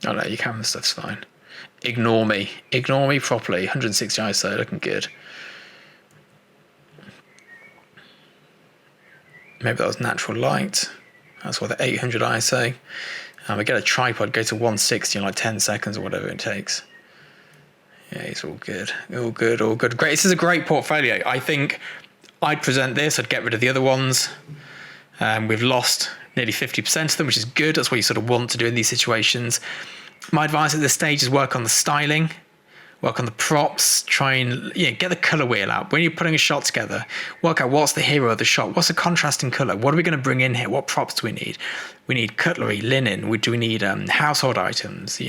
Oh no, your camera stuff's fine. Ignore me. Ignore me properly. 160 ISO, looking good. Maybe that was natural light. That's why the 800 ISO. We get a tripod, go to 160 in like 10 seconds or whatever it takes. Yeah, it's all good. All good, all good. Great. This is a great portfolio. I think I'd present this. I'd get rid of the other ones. We've lost nearly 50% of them, which is good. That's what you sort of want to do in these situations. My advice at this stage is work on the styling, work on the props, try and get the color wheel out. When you're putting a shot together, work out what's the hero of the shot, what's the contrasting color, what are we going to bring in here, what props do we need? We need cutlery, linen, do we need household items,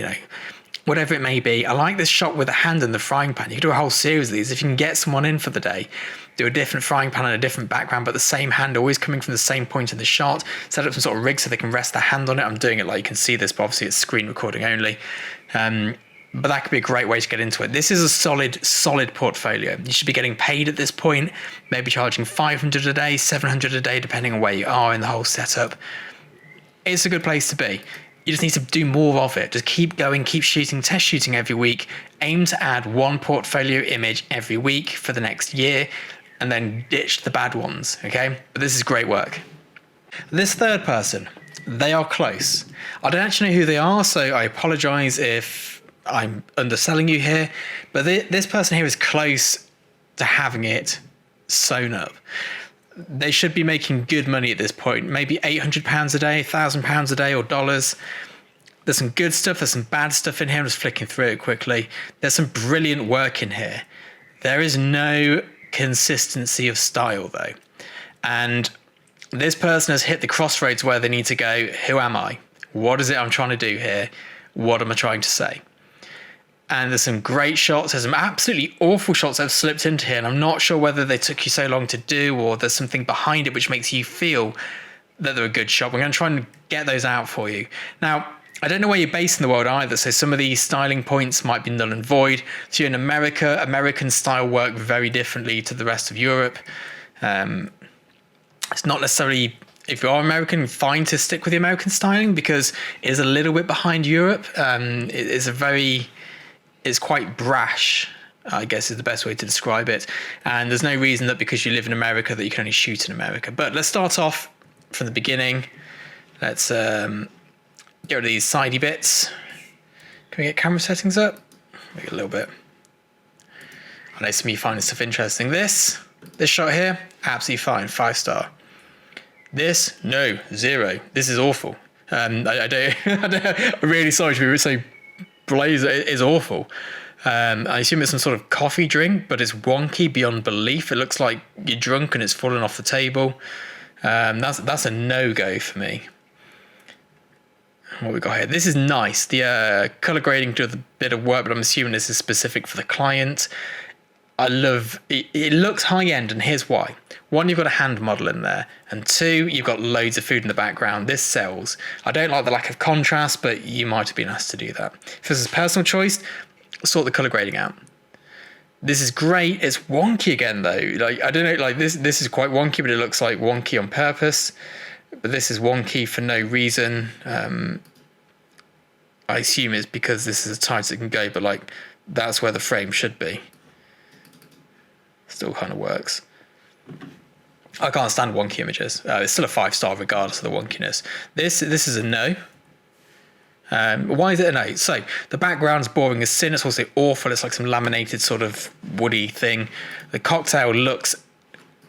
whatever it may be. I like this shot with the hand in the frying pan. You can do a whole series of these. If you can get someone in for the day, do a different frying pan and a different background, but the same hand always coming from the same point in the shot. Set up some sort of rig so they can rest their hand on it. I'm doing it like you can see this, but obviously it's screen recording only. But that could be a great way to get into it. This is a solid portfolio. You should be getting paid at this point, maybe charging 500 a day, 700 a day, depending on where you are in the whole setup. It's a good place to be. You just need to do more of it. Just keep going, keep shooting, test shooting every week. Aim to add one portfolio image every week for the next year, and then ditch the bad ones, okay? But this is great work. This third person, they are close. I don't actually know who they are, so I apologize if I'm underselling you here, but this person here is close to having it sewn up. They should be making good money at this point, maybe £800 a day, £1,000 a day, or dollars. There's some good stuff, there's some bad stuff in here. I'm just flicking through it quickly. There's some brilliant work in here. There is no consistency of style though. And this person has hit the crossroads where they need to go, who am I? What is it I'm trying to do here? What am I trying to say? And there's some great shots. There's some absolutely awful shots that have slipped into here. And I'm not sure whether they took you so long to do or there's something behind it which makes you feel that they're a good shot. We're going to try and get those out for you. Now, I don't know where you're based in the world either. So some of these styling points might be null and void. So you're in America. American style work very differently to the rest of Europe. It's not necessarily, if you are American, fine to stick with the American styling because it is a little bit behind Europe. It's quite brash I guess is the best way to describe it. And there's no reason that because you live in America that you can only shoot in America. But let's start off from the beginning. Let's get rid of these sidey bits. Can we get camera settings up? Maybe a little bit. I know some of you find stuff interesting. This shot here, absolutely fine, 5-star. This, no, 0. This is awful. I'm really sorry to be so blazer. It is awful. I assume it's some sort of coffee drink, but it's wonky beyond belief. It looks like you're drunk and it's fallen off the table. That's a no-go for me. What we got here? This is nice. The color grading does a bit of work, but I'm assuming this is specific for the client. I love it. It looks high-end, and here's why. 1, you've got a hand model in there, and 2, you've got loads of food in the background. This sells. I don't like the lack of contrast, but you might have been asked to do that. If this is personal choice, sort the color grading out. This is great. It's wonky again, though. Like, I don't know, like this is quite wonky, but it looks like wonky on purpose. But this is wonky for no reason. I assume it's because this is as tight as it can go, but like that's where the frame should be. Still kind of works. I can't stand wonky images. It's still a 5-star regardless of the wonkiness. This is a no. Why is it a no? So the background's boring as sin. It's also awful. It's like some laminated sort of woody thing. The cocktail looks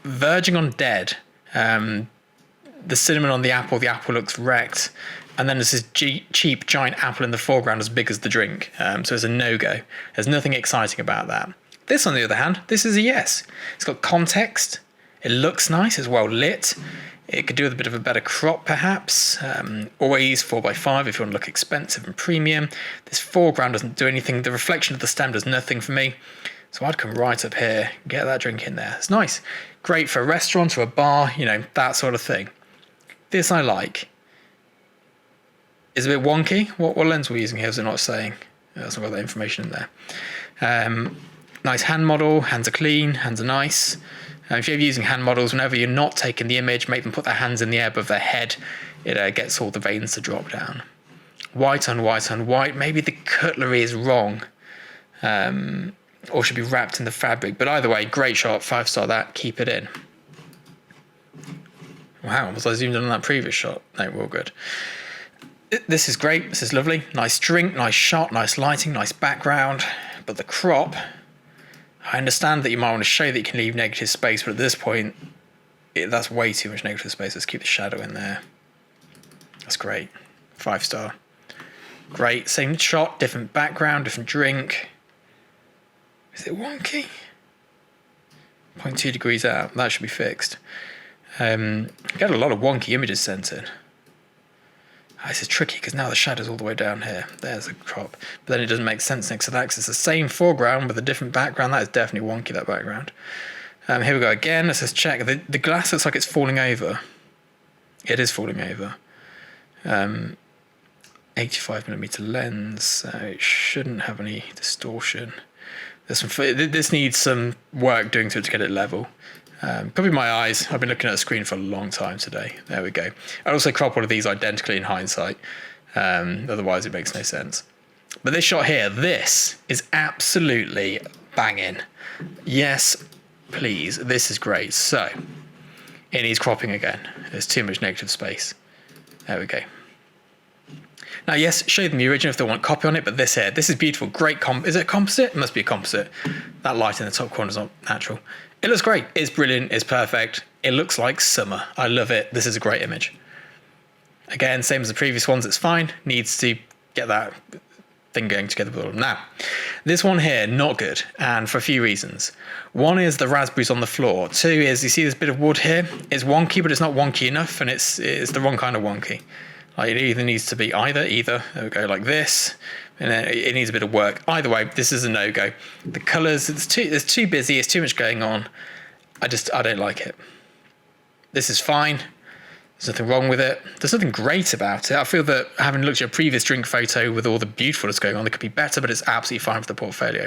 verging on dead. The cinnamon on the apple looks wrecked. And then there's this cheap giant apple in the foreground as big as the drink. So it's a no-go. There's nothing exciting about that. This, on the other hand, this is a yes. It's got context. It looks nice. It's well lit. It could do with a bit of a better crop, perhaps. Always 4x5 if you want to look expensive and premium. This foreground doesn't do anything. The reflection of the stem does nothing for me. So I'd come right up here, get that drink in there. It's nice. Great for a restaurant or a bar, that sort of thing. This I like. It's a bit wonky. What lens are we using here? Is it not saying? That's not got that information in there. Nice hand model. Hands are clean. Hands are nice. If you're using hand models, whenever you're not taking the image, make them put their hands in the air above their head. It gets all the veins to drop down. White on white on white. Maybe the cutlery is wrong. Or should be wrapped in the fabric. But either way, great shot. 5-star that. Keep it in. Wow, was I zoomed in on that previous shot? No, we're all good. This is great. This is lovely. Nice drink, nice shot, nice lighting, nice background. But the crop, I understand that you might want to show that you can leave negative space, but at this point, that's way too much negative space. Let's keep the shadow in there. That's great. 5-star. Great. Same shot, different background, different drink. Is it wonky? 0.2 degrees out. That should be fixed. Get a lot of wonky images sent in. This is tricky because now the shadow's all the way down here. There's a crop. But then it doesn't make sense next to that because it's the same foreground with a different background. That is definitely wonky, that background. Here we go again. Let's just check. The glass looks like it's falling over. It is falling over. 85mm lens, so it shouldn't have any distortion. This needs some work doing to it to get it level. Could be my eyes. I've been looking at a screen for a long time today. There we go. I'd also crop one of these identically in hindsight. Otherwise it makes no sense. But this shot here, this is absolutely banging. Yes, please. This is great. So, it needs cropping again. There's too much negative space. There we go. Now, yes, show them the original if they want copy on it, but this here, this is beautiful. Great is it a composite? It must be a composite. That light in the top corner is not natural. It looks great. It's brilliant. It's perfect. It looks like summer. I love it. This is a great image. Again, same as the previous ones. It's fine. Needs to get that thing going together with them. Now, this one here, not good. And for a few reasons. One is the raspberries on the floor. 2 is you see this bit of wood here. It's wonky, but it's not wonky enough. And it's the wrong kind of wonky. Like it either needs to be either. There we go, like this. And then it needs a bit of work. Either way, this is a no-go. The colours, it's too busy. It's too much going on. I don't like it. This is fine. There's nothing wrong with it. There's nothing great about it. I feel that having looked at a previous drink photo with all the beautifulness going on, it could be better, but it's absolutely fine for the portfolio.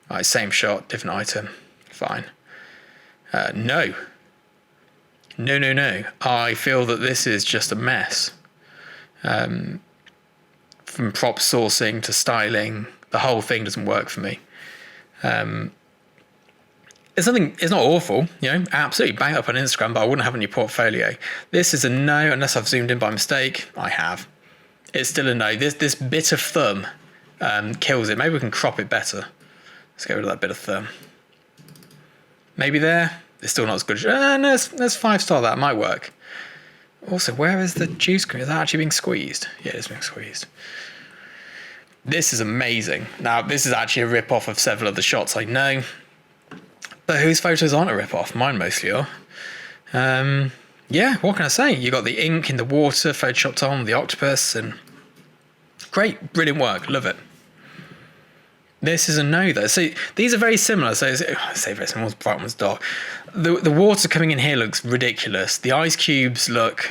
All right, same shot, different item. Fine. No. No. I feel that this is just a mess. From prop sourcing to styling, the whole thing doesn't work for me. It's nothing. It's not awful, absolutely bang it up on Instagram, but I wouldn't have it in your portfolio. This is a no, unless I've zoomed in by mistake. I have. It's still a no. This bit of thumb kills it. Maybe we can crop it better. Let's get rid of that bit of thumb. Maybe there. It's still not as good. No, let's 5-star that. Might work. Also, where is the juice cream? Is that actually being squeezed? Yeah, it's being squeezed. This is amazing. Now, this is actually a rip-off of several of the shots, I know. But whose photos aren't a rip-off? Mine mostly are. Yeah, what can I say? You got the ink in the water, photoshopped on the octopus, and great, brilliant work. Love it. This is a no, though. So these are very similar. So I say very similar. One's bright, one's dark. The water coming in here looks ridiculous. The ice cubes look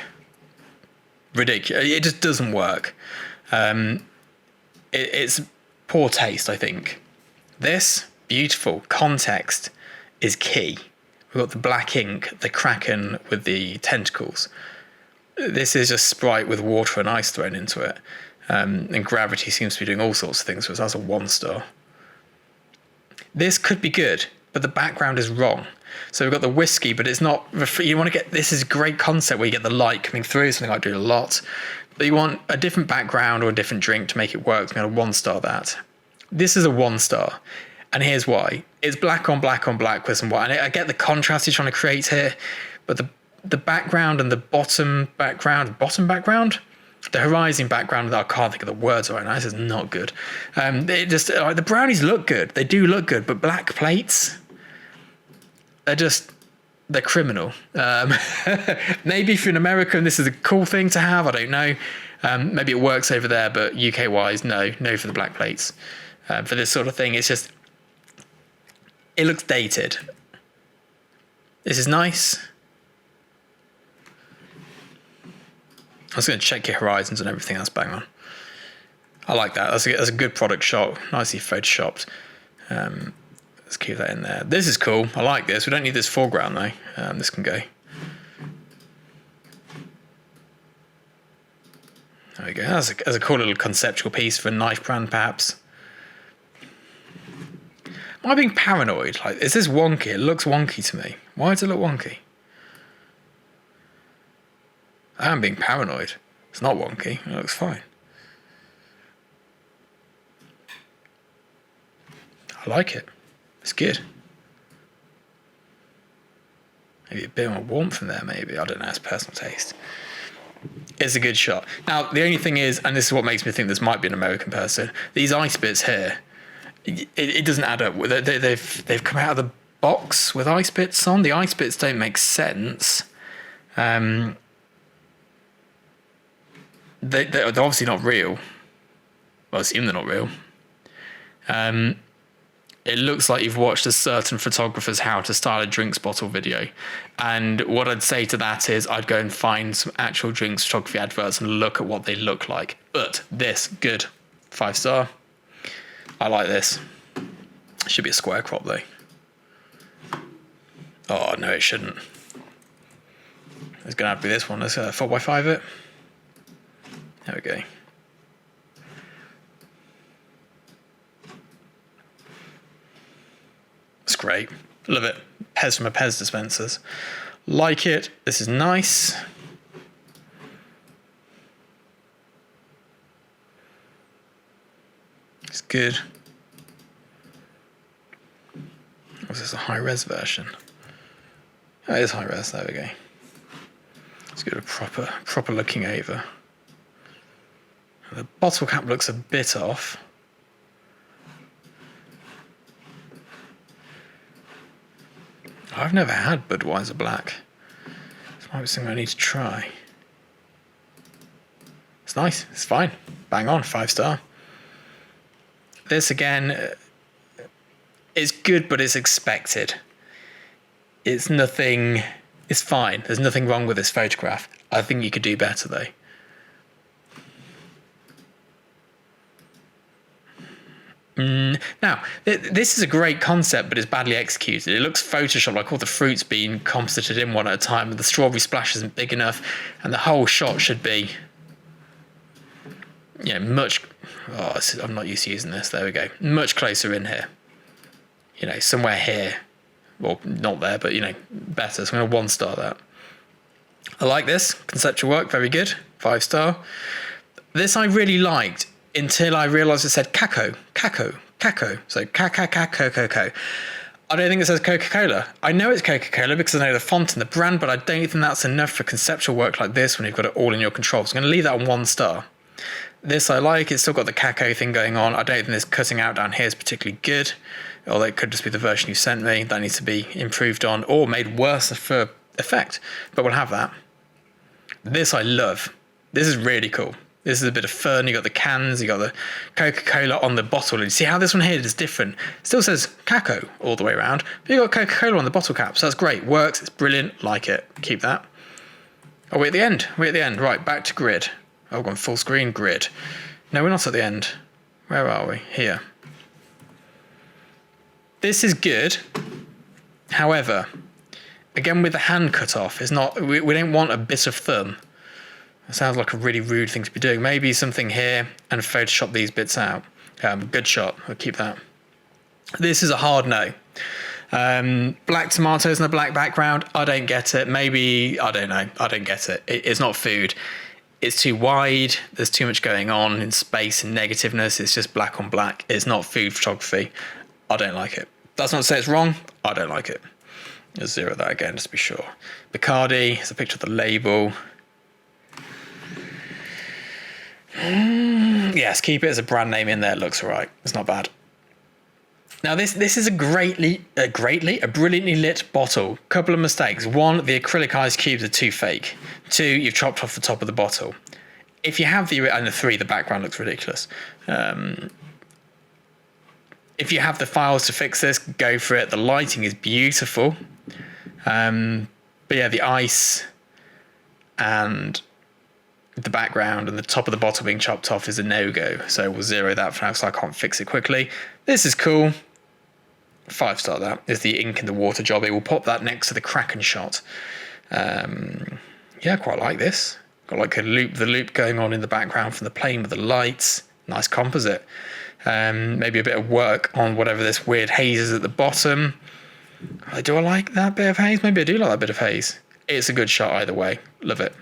ridiculous. It just doesn't work. It's poor taste, I think. This, beautiful. Context is key. We've got the black ink, the kraken with the tentacles. This is just Sprite with water and ice thrown into it. And gravity seems to be doing all sorts of things, so that's a 1-star. This could be good, but the background is wrong. So we've got the whiskey, but it's not. You want to get, this is a great concept where you get the light coming through, something I do a lot. But you want a different background or a different drink to make it work. So I'm going to 1-star that. This is a 1-star. And here's why. It's black on black on black with some white. And I get the contrast you're trying to create here, but the background and the bottom background, the horizon background, I can't think of the words right now. This is not good. The brownies look good. They do look good, but black plates, they're criminal. Maybe if you're an American, this is a cool thing to have. I don't know. Maybe it works over there, but UK-wise, no for the black plates. For this sort of thing, it's just, it looks dated. This is nice. I was going to check your horizons and everything else. Bang on. I like that. That's a good product shot. Nicely photoshopped. Let's keep that in there. This is cool. I like this. We don't need this foreground though. This can go. There we go. That's a cool little conceptual piece for a knife brand, perhaps. Am I being paranoid? Like, is this wonky? It looks wonky to me. Why does it look wonky? I am being paranoid. It's not wonky. It looks fine. I like it. It's good. Maybe a bit more warmth in there, maybe. I don't know. It's personal taste. It's a good shot. Now, the only thing is, and this is what makes me think this might be an American person, these ice bits here, it doesn't add up. They've come out of the box with ice bits on. The ice bits don't make sense. They're obviously not real. Well, I assume they're not real. It looks like you've watched a certain photographer's how to style a drinks bottle video. And what I'd say to that is I'd go and find some actual drinks photography adverts and look at what they look like. But this, good. 5-star. I like this. Should be a square crop though. Oh, no, it shouldn't. It's going to have to be this one. Let's 4x5 it. There we go. It's great. Love it. Pez from a Pez dispensers. Like it. This is nice. It's good. Was this a high-res version? Oh, it is high-res. There we go. Let's get a proper looking over. The bottle cap looks a bit off. I've never had Budweiser Black. This might be something I need to try. It's nice. It's fine. Bang on. 5-star. This again is good, but it's expected. It's nothing. It's fine. There's nothing wrong with this photograph. I think you could do better though. Now, this is a great concept, but it's badly executed. It looks Photoshop, like all the fruits being composited in one at a time, and the strawberry splash isn't big enough, and the whole shot should be, much. Oh, I'm not used to using this. There we go. Much closer in here. somewhere here. Well, not there, but, better. So I'm going to 1-star that. I like this. Conceptual work, very good. 5-star. This I really liked until I realised it said Kako. So Coco. I don't think it says Coca-Cola. I know it's Coca-Cola because I know the font and the brand, but I don't think that's enough for conceptual work like this when you've got it all in your control. So I'm going to leave that on 1 star. This I like. It's still got the Kako thing going on. I don't think this cutting out down here is particularly good. Although it could just be the version you sent me. That needs to be improved on or made worse for effect. But we'll have that. This I love. This is really cool. This is a bit of fun. You got the cans, you got the Coca-Cola on the bottle. And you see how this one here is different. It still says Kako all the way around, but you got Coca-Cola on the bottle cap. So that's great. Works. It's brilliant. Like it. Keep that. Oh, we're at the end. Right, back to grid. Oh, we've gone full screen grid. No, we're not at the end. Where are we? Here. This is good. However, again with the hand cut off, it's not. We don't want a bit of thumb. It sounds like a really rude thing to be doing. Maybe something here and Photoshop these bits out. Good shot. I'll keep that. This is a hard no. Black tomatoes in a black background. I don't get it. Maybe, I don't know. I don't get it. It's not food. It's too wide. There's too much going on in space and negativeness. It's just black on black. It's not food photography. I don't like it. That's not to say it's wrong. I don't like it. Let's 0 that again, just to be sure. Bacardi. It's a picture of the label. Yes, keep it as a brand name in there. It looks all right. It's not bad. Now this is a brilliantly lit bottle. Couple of mistakes. 1, the acrylic ice cubes are too fake. 2, you've chopped off the top of the bottle. If you have and the 3, the background looks ridiculous. If you have the files to fix this, go for it. The lighting is beautiful. But yeah, the ice and the background and the top of the bottle being chopped off is a no-go. So we'll 0 that for now because I can't fix it quickly. This is cool. 5-star that. Is the ink in the water job. It will pop that next to the Kraken shot. Yeah, I quite like this. Got like the loop going on in the background from the plane with the lights. Nice composite. Maybe a bit of work on whatever this weird haze is at the bottom. Do I like that bit of haze? Maybe I do like that bit of haze. It's a good shot either way. Love it.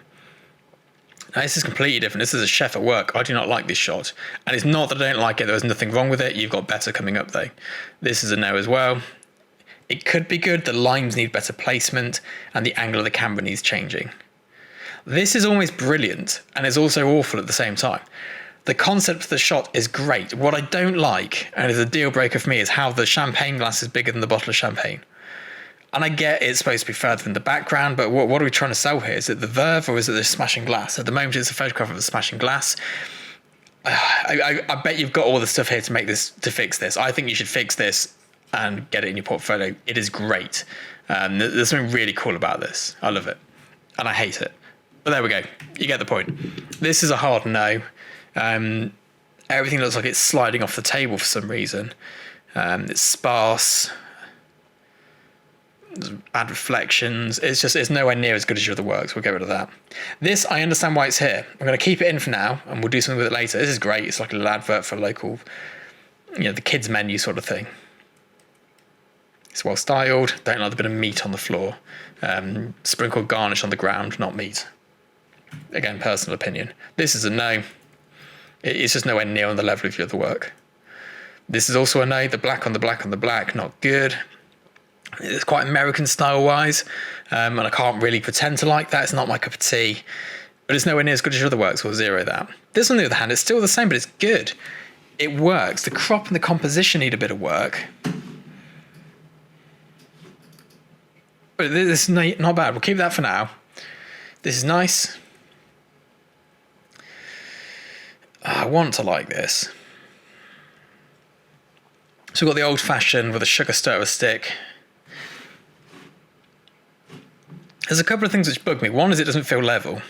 Now, this is completely different. This is a chef at work. I do not like this shot. And it's not that I don't like it. There's nothing wrong with it. You've got better coming up, though. This is a no as well. It could be good. The lines need better placement. And the angle of the camera needs changing. This is almost brilliant. And it's also awful at the same time. The concept of the shot is great. What I don't like, and is a deal breaker for me, is how the champagne glass is bigger than the bottle of champagne. And I get it's supposed to be further in the background, but what are we trying to sell here? Is it the verve or is it the smashing glass? At the moment, it's a photograph of the smashing glass. I bet you've got all the stuff here to fix this. I think you should fix this and get it in your portfolio. It is great. There's something really cool about this. I love it. And I hate it. But there we go. You get the point. This is a hard no. Everything looks like it's sliding off the table for some reason. It's sparse. Add reflections. It's nowhere near as good as your other works. We'll get rid of that. This, I understand why it's here. I'm going to keep it in for now and we'll do something with it later. This is great. It's like a little advert for a local, the kids menu sort of thing. It's well styled. Don't like a bit of meat on the floor. Sprinkled garnish on the ground, not meat. Again, personal opinion. This is a no. It's just nowhere near on the level of your other work. This is also a no. The black on the black on the black, not good. It's quite American style wise, and I can't really pretend to like that. It's not my cup of tea, but it's nowhere near as good as your other works. We'll 0 that. This on the other hand, it's still the same, but it's good. It works. The crop and the composition need a bit of work. But this is not bad. We'll keep that for now. This is nice. I want to like this. So we've got the old fashioned with a sugar stirrer stick. There's a couple of things which bug me. One is it doesn't feel level.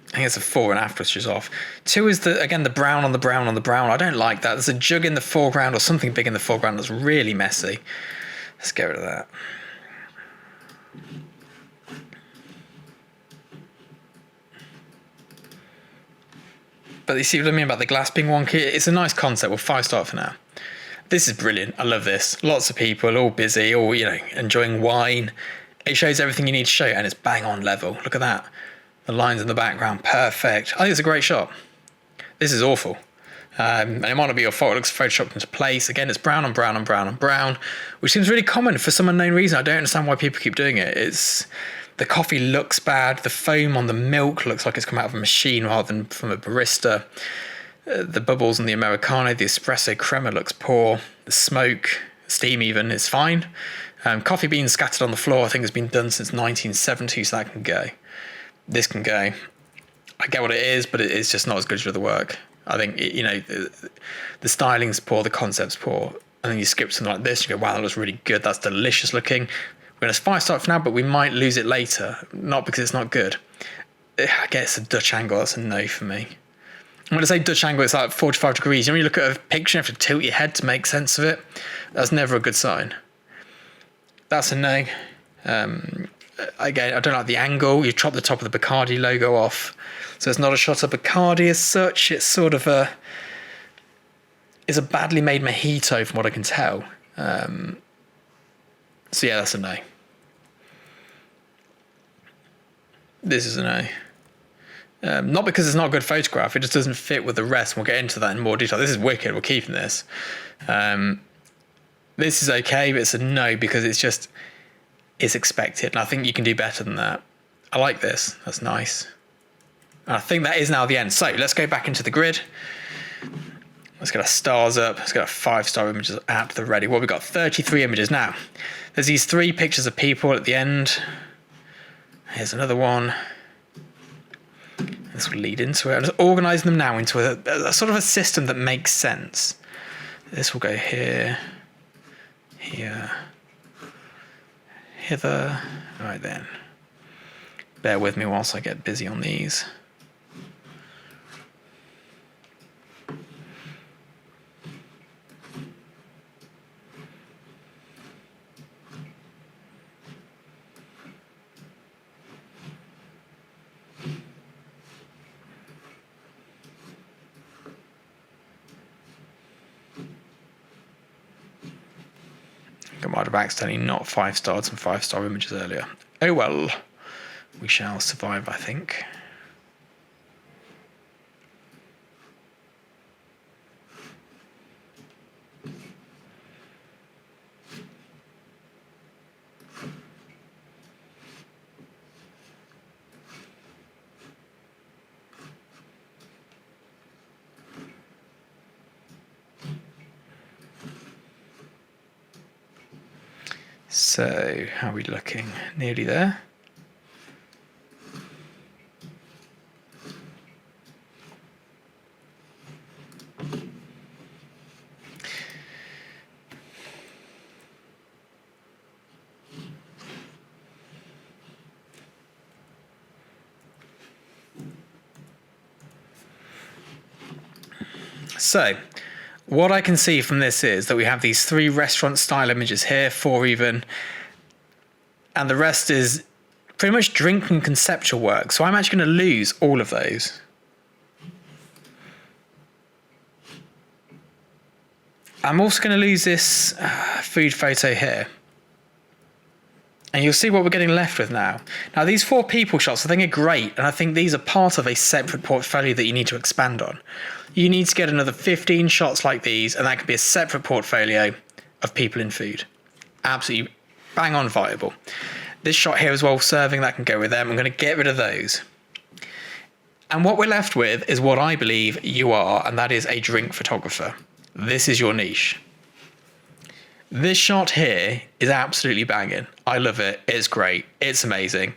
I think it's a 4 and after which is off. 2 is the brown on the brown on the brown. I don't like that. There's a jug in the foreground or something big in the foreground that's really messy. Let's get rid of that. But you see what I mean about the glass being wonky? It's a nice concept. We'll 5-star for now. This is brilliant. I love this. Lots of people, all busy, all, enjoying wine. It shows everything you need to show, and it's bang on level. Look at that. The lines in the background, perfect. I think it's a great shot. This is awful. And it might not be your fault. It looks photoshopped into place. Again, it's brown on brown on brown on brown, which seems really common for some unknown reason. I don't understand why people keep doing it. The coffee looks bad. The foam on the milk looks like it's come out of a machine rather than from a barista. The bubbles in the Americano, the espresso crema looks poor. The smoke, steam even, is fine. Coffee beans scattered on the floor, I think, has been done since 1970, so that can go. This can go. I get what it is, but it's just not as good as the other work. I think, the styling's poor, the concept's poor. And then you skip something like this, you go, wow, that looks really good. That's delicious looking. We're going to 5-star for now, but we might lose it later. Not because it's not good. I guess a Dutch angle, that's a no for me. I'm going to say Dutch angle, it's like 45 degrees. When you look at a picture, you have to tilt your head to make sense of it. That's never a good sign. That's a no. Again, I don't like the angle. You chop the top of the Bacardi logo off. So it's not a shot of Bacardi as such. It's sort of it's a badly made mojito from what I can tell. So yeah, that's a no. This is a no. Not because it's not a good photograph. It just doesn't fit with the rest. We'll get into that in more detail. This is wicked. We're keeping this. This is okay, but it's a no because it's expected. And I think you can do better than that. I like this. That's nice. And I think that is now the end. So let's go back into the grid. Let's get our stars up. Let's get our 5-star images at the ready. Well, we've got 33 images now. There's these 3 pictures of people at the end. Here's another one. This will lead into it. I'm just organising them now into a sort of a system that makes sense. This will go here, here, hither. All right then. Bear with me whilst I get busy on these. I might have accidentally not 5-starred some 5-star images earlier. Oh well, we shall survive, I think. So, how are we looking? Nearly there. So, what I can see from this is that we have these 3 restaurant style images here, 4 even, and the rest is pretty much drink and conceptual work. So I'm actually going to lose all of those. I'm also going to lose this food photo here. And you'll see what we're getting left with now. Now, these 4 people shots, I think, are great. And I think these are part of a separate portfolio that you need to expand on. You need to get another 15 shots like these, and that could be a separate portfolio of people in food. Absolutely bang on viable. This shot here as well, serving, that can go with them. I'm going to get rid of those. And what we're left with is what I believe you are, and that is a drink photographer. This is your niche. This shot here is absolutely banging. I love it. It's great. It's amazing.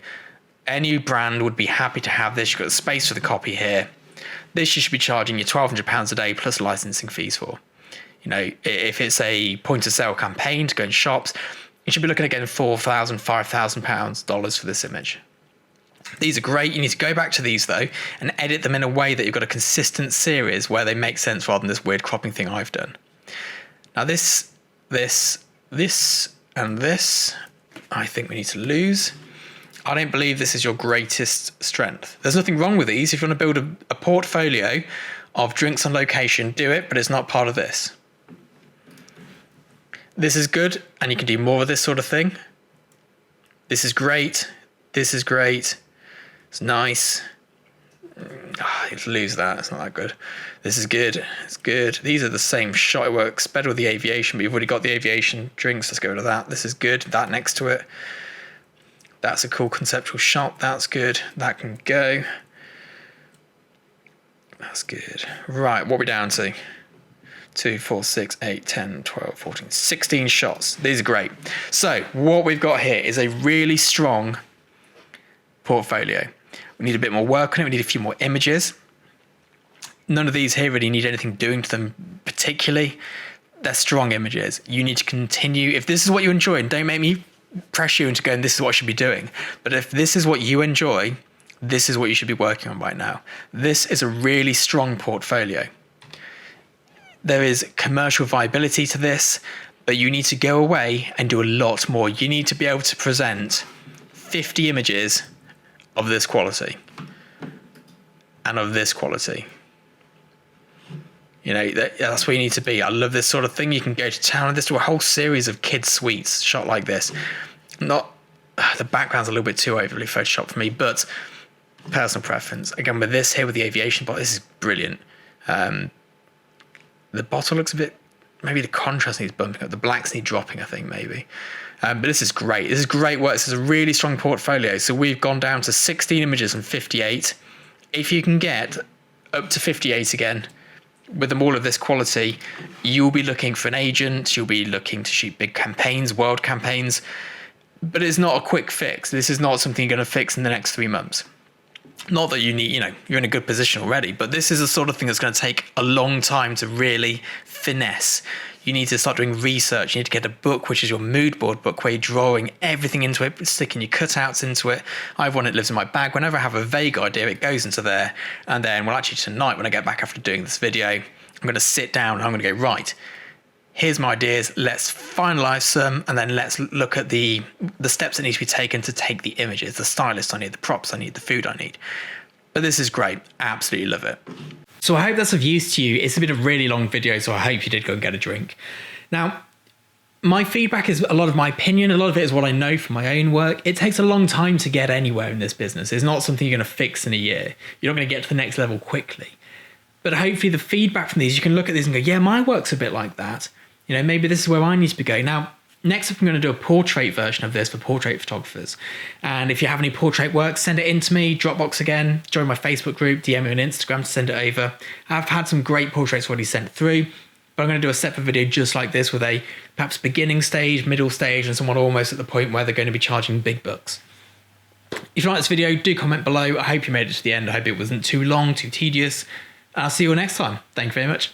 Any brand would be happy to have this. You've got the space for the copy here. This you should be charging you £1,200 a day plus licensing fees for. You know, if it's a point of sale campaign to go in shops, you should be looking at getting £4,000, $5,000 for this image. These are great. You need to go back to these though and edit them in a way that you've got a consistent series where they make sense rather than this weird cropping thing I've done. Now this, and this, I think we need to lose. I don't believe this is your greatest strength. There's nothing wrong with these. If you want to build a portfolio of drinks on location, do it, but it's not part of this. This is good, and you can do more of this sort of thing. This is great. This is great. It's nice. You lose that. It's not that good. This is good. It's good. These are the same shot. It works better with the aviation, but you've already got the aviation drinks. Let's go to that. This is good. That next to it. That's a cool conceptual shot. That's good. That can go. That's good. Right, what are we down to? 2, 4, 6, 8, 10, 12, 14, 16 shots. These are great. So what we've got here is a really strong portfolio. We need a bit more work on it. We need a few more images. None of these here really need anything doing to them particularly. They're strong images. You need to continue. If this is what you enjoy, and don't make me press you into going, this is what I should be doing. But if this is what you enjoy, this is what you should be working on right now. This is a really strong portfolio. There is commercial viability to this, but you need to go away and do a lot more. You need to be able to present 50 images of this quality and of this quality. You know, that's where you need to be. I love this sort of thing. You can go to town and do a whole series of kids' suites shot like this. Not the background's a little bit too overly photoshopped for me, but personal preference. Again, with this here, with the aviation bottle, this is brilliant. The bottle looks a bit, maybe the contrast needs bumping up. The blacks need dropping, I think, maybe. But this is great. This is great work. This is a really strong portfolio. So we've gone down to 16 images and 58. If you can get up to 58 again, with them all of this quality, you'll be looking for an agent. You'll be looking to shoot big campaigns, world campaigns. But it's not a quick fix. This is not something you're going to fix in the next 3 months. Not that you need, you're in a good position already, but this is the sort of thing that's going to take a long time to really finesse. You need to start doing research. You need to get a book, which is your mood board book, where you're drawing everything into it, sticking your cutouts into it. I have one that lives in my bag. Whenever I have a vague idea, it goes into there. And then, well, actually tonight, when I get back after doing this video, I'm going to sit down and I'm going to go, right, here's my ideas. Let's finalize some, and then let's look at the steps that need to be taken to take the images, the stylist I need, the props I need, the food I need. But this is great. Absolutely love it. So I hope that's of use to you. It's been a really long video, so I hope you did go and get a drink. Now, my feedback is a lot of my opinion. A lot of it is what I know from my own work. It takes a long time to get anywhere in this business. It's not something you're going to fix in a year. You're not going to get to the next level quickly. But hopefully the feedback from these, you can look at these and go, yeah, my work's a bit like that. Maybe this is where I need to be going. Now, next up, I'm going to do a portrait version of this for portrait photographers. And if you have any portrait work, send it in to me, Dropbox again, join my Facebook group, DM me on Instagram to send it over. I've had some great portraits already sent through, but I'm going to do a separate video just like this with a perhaps beginning stage, middle stage, and someone almost at the point where they're going to be charging big bucks. If you like this video, do comment below. I hope you made it to the end. I hope it wasn't too long, too tedious. I'll see you all next time. Thank you very much.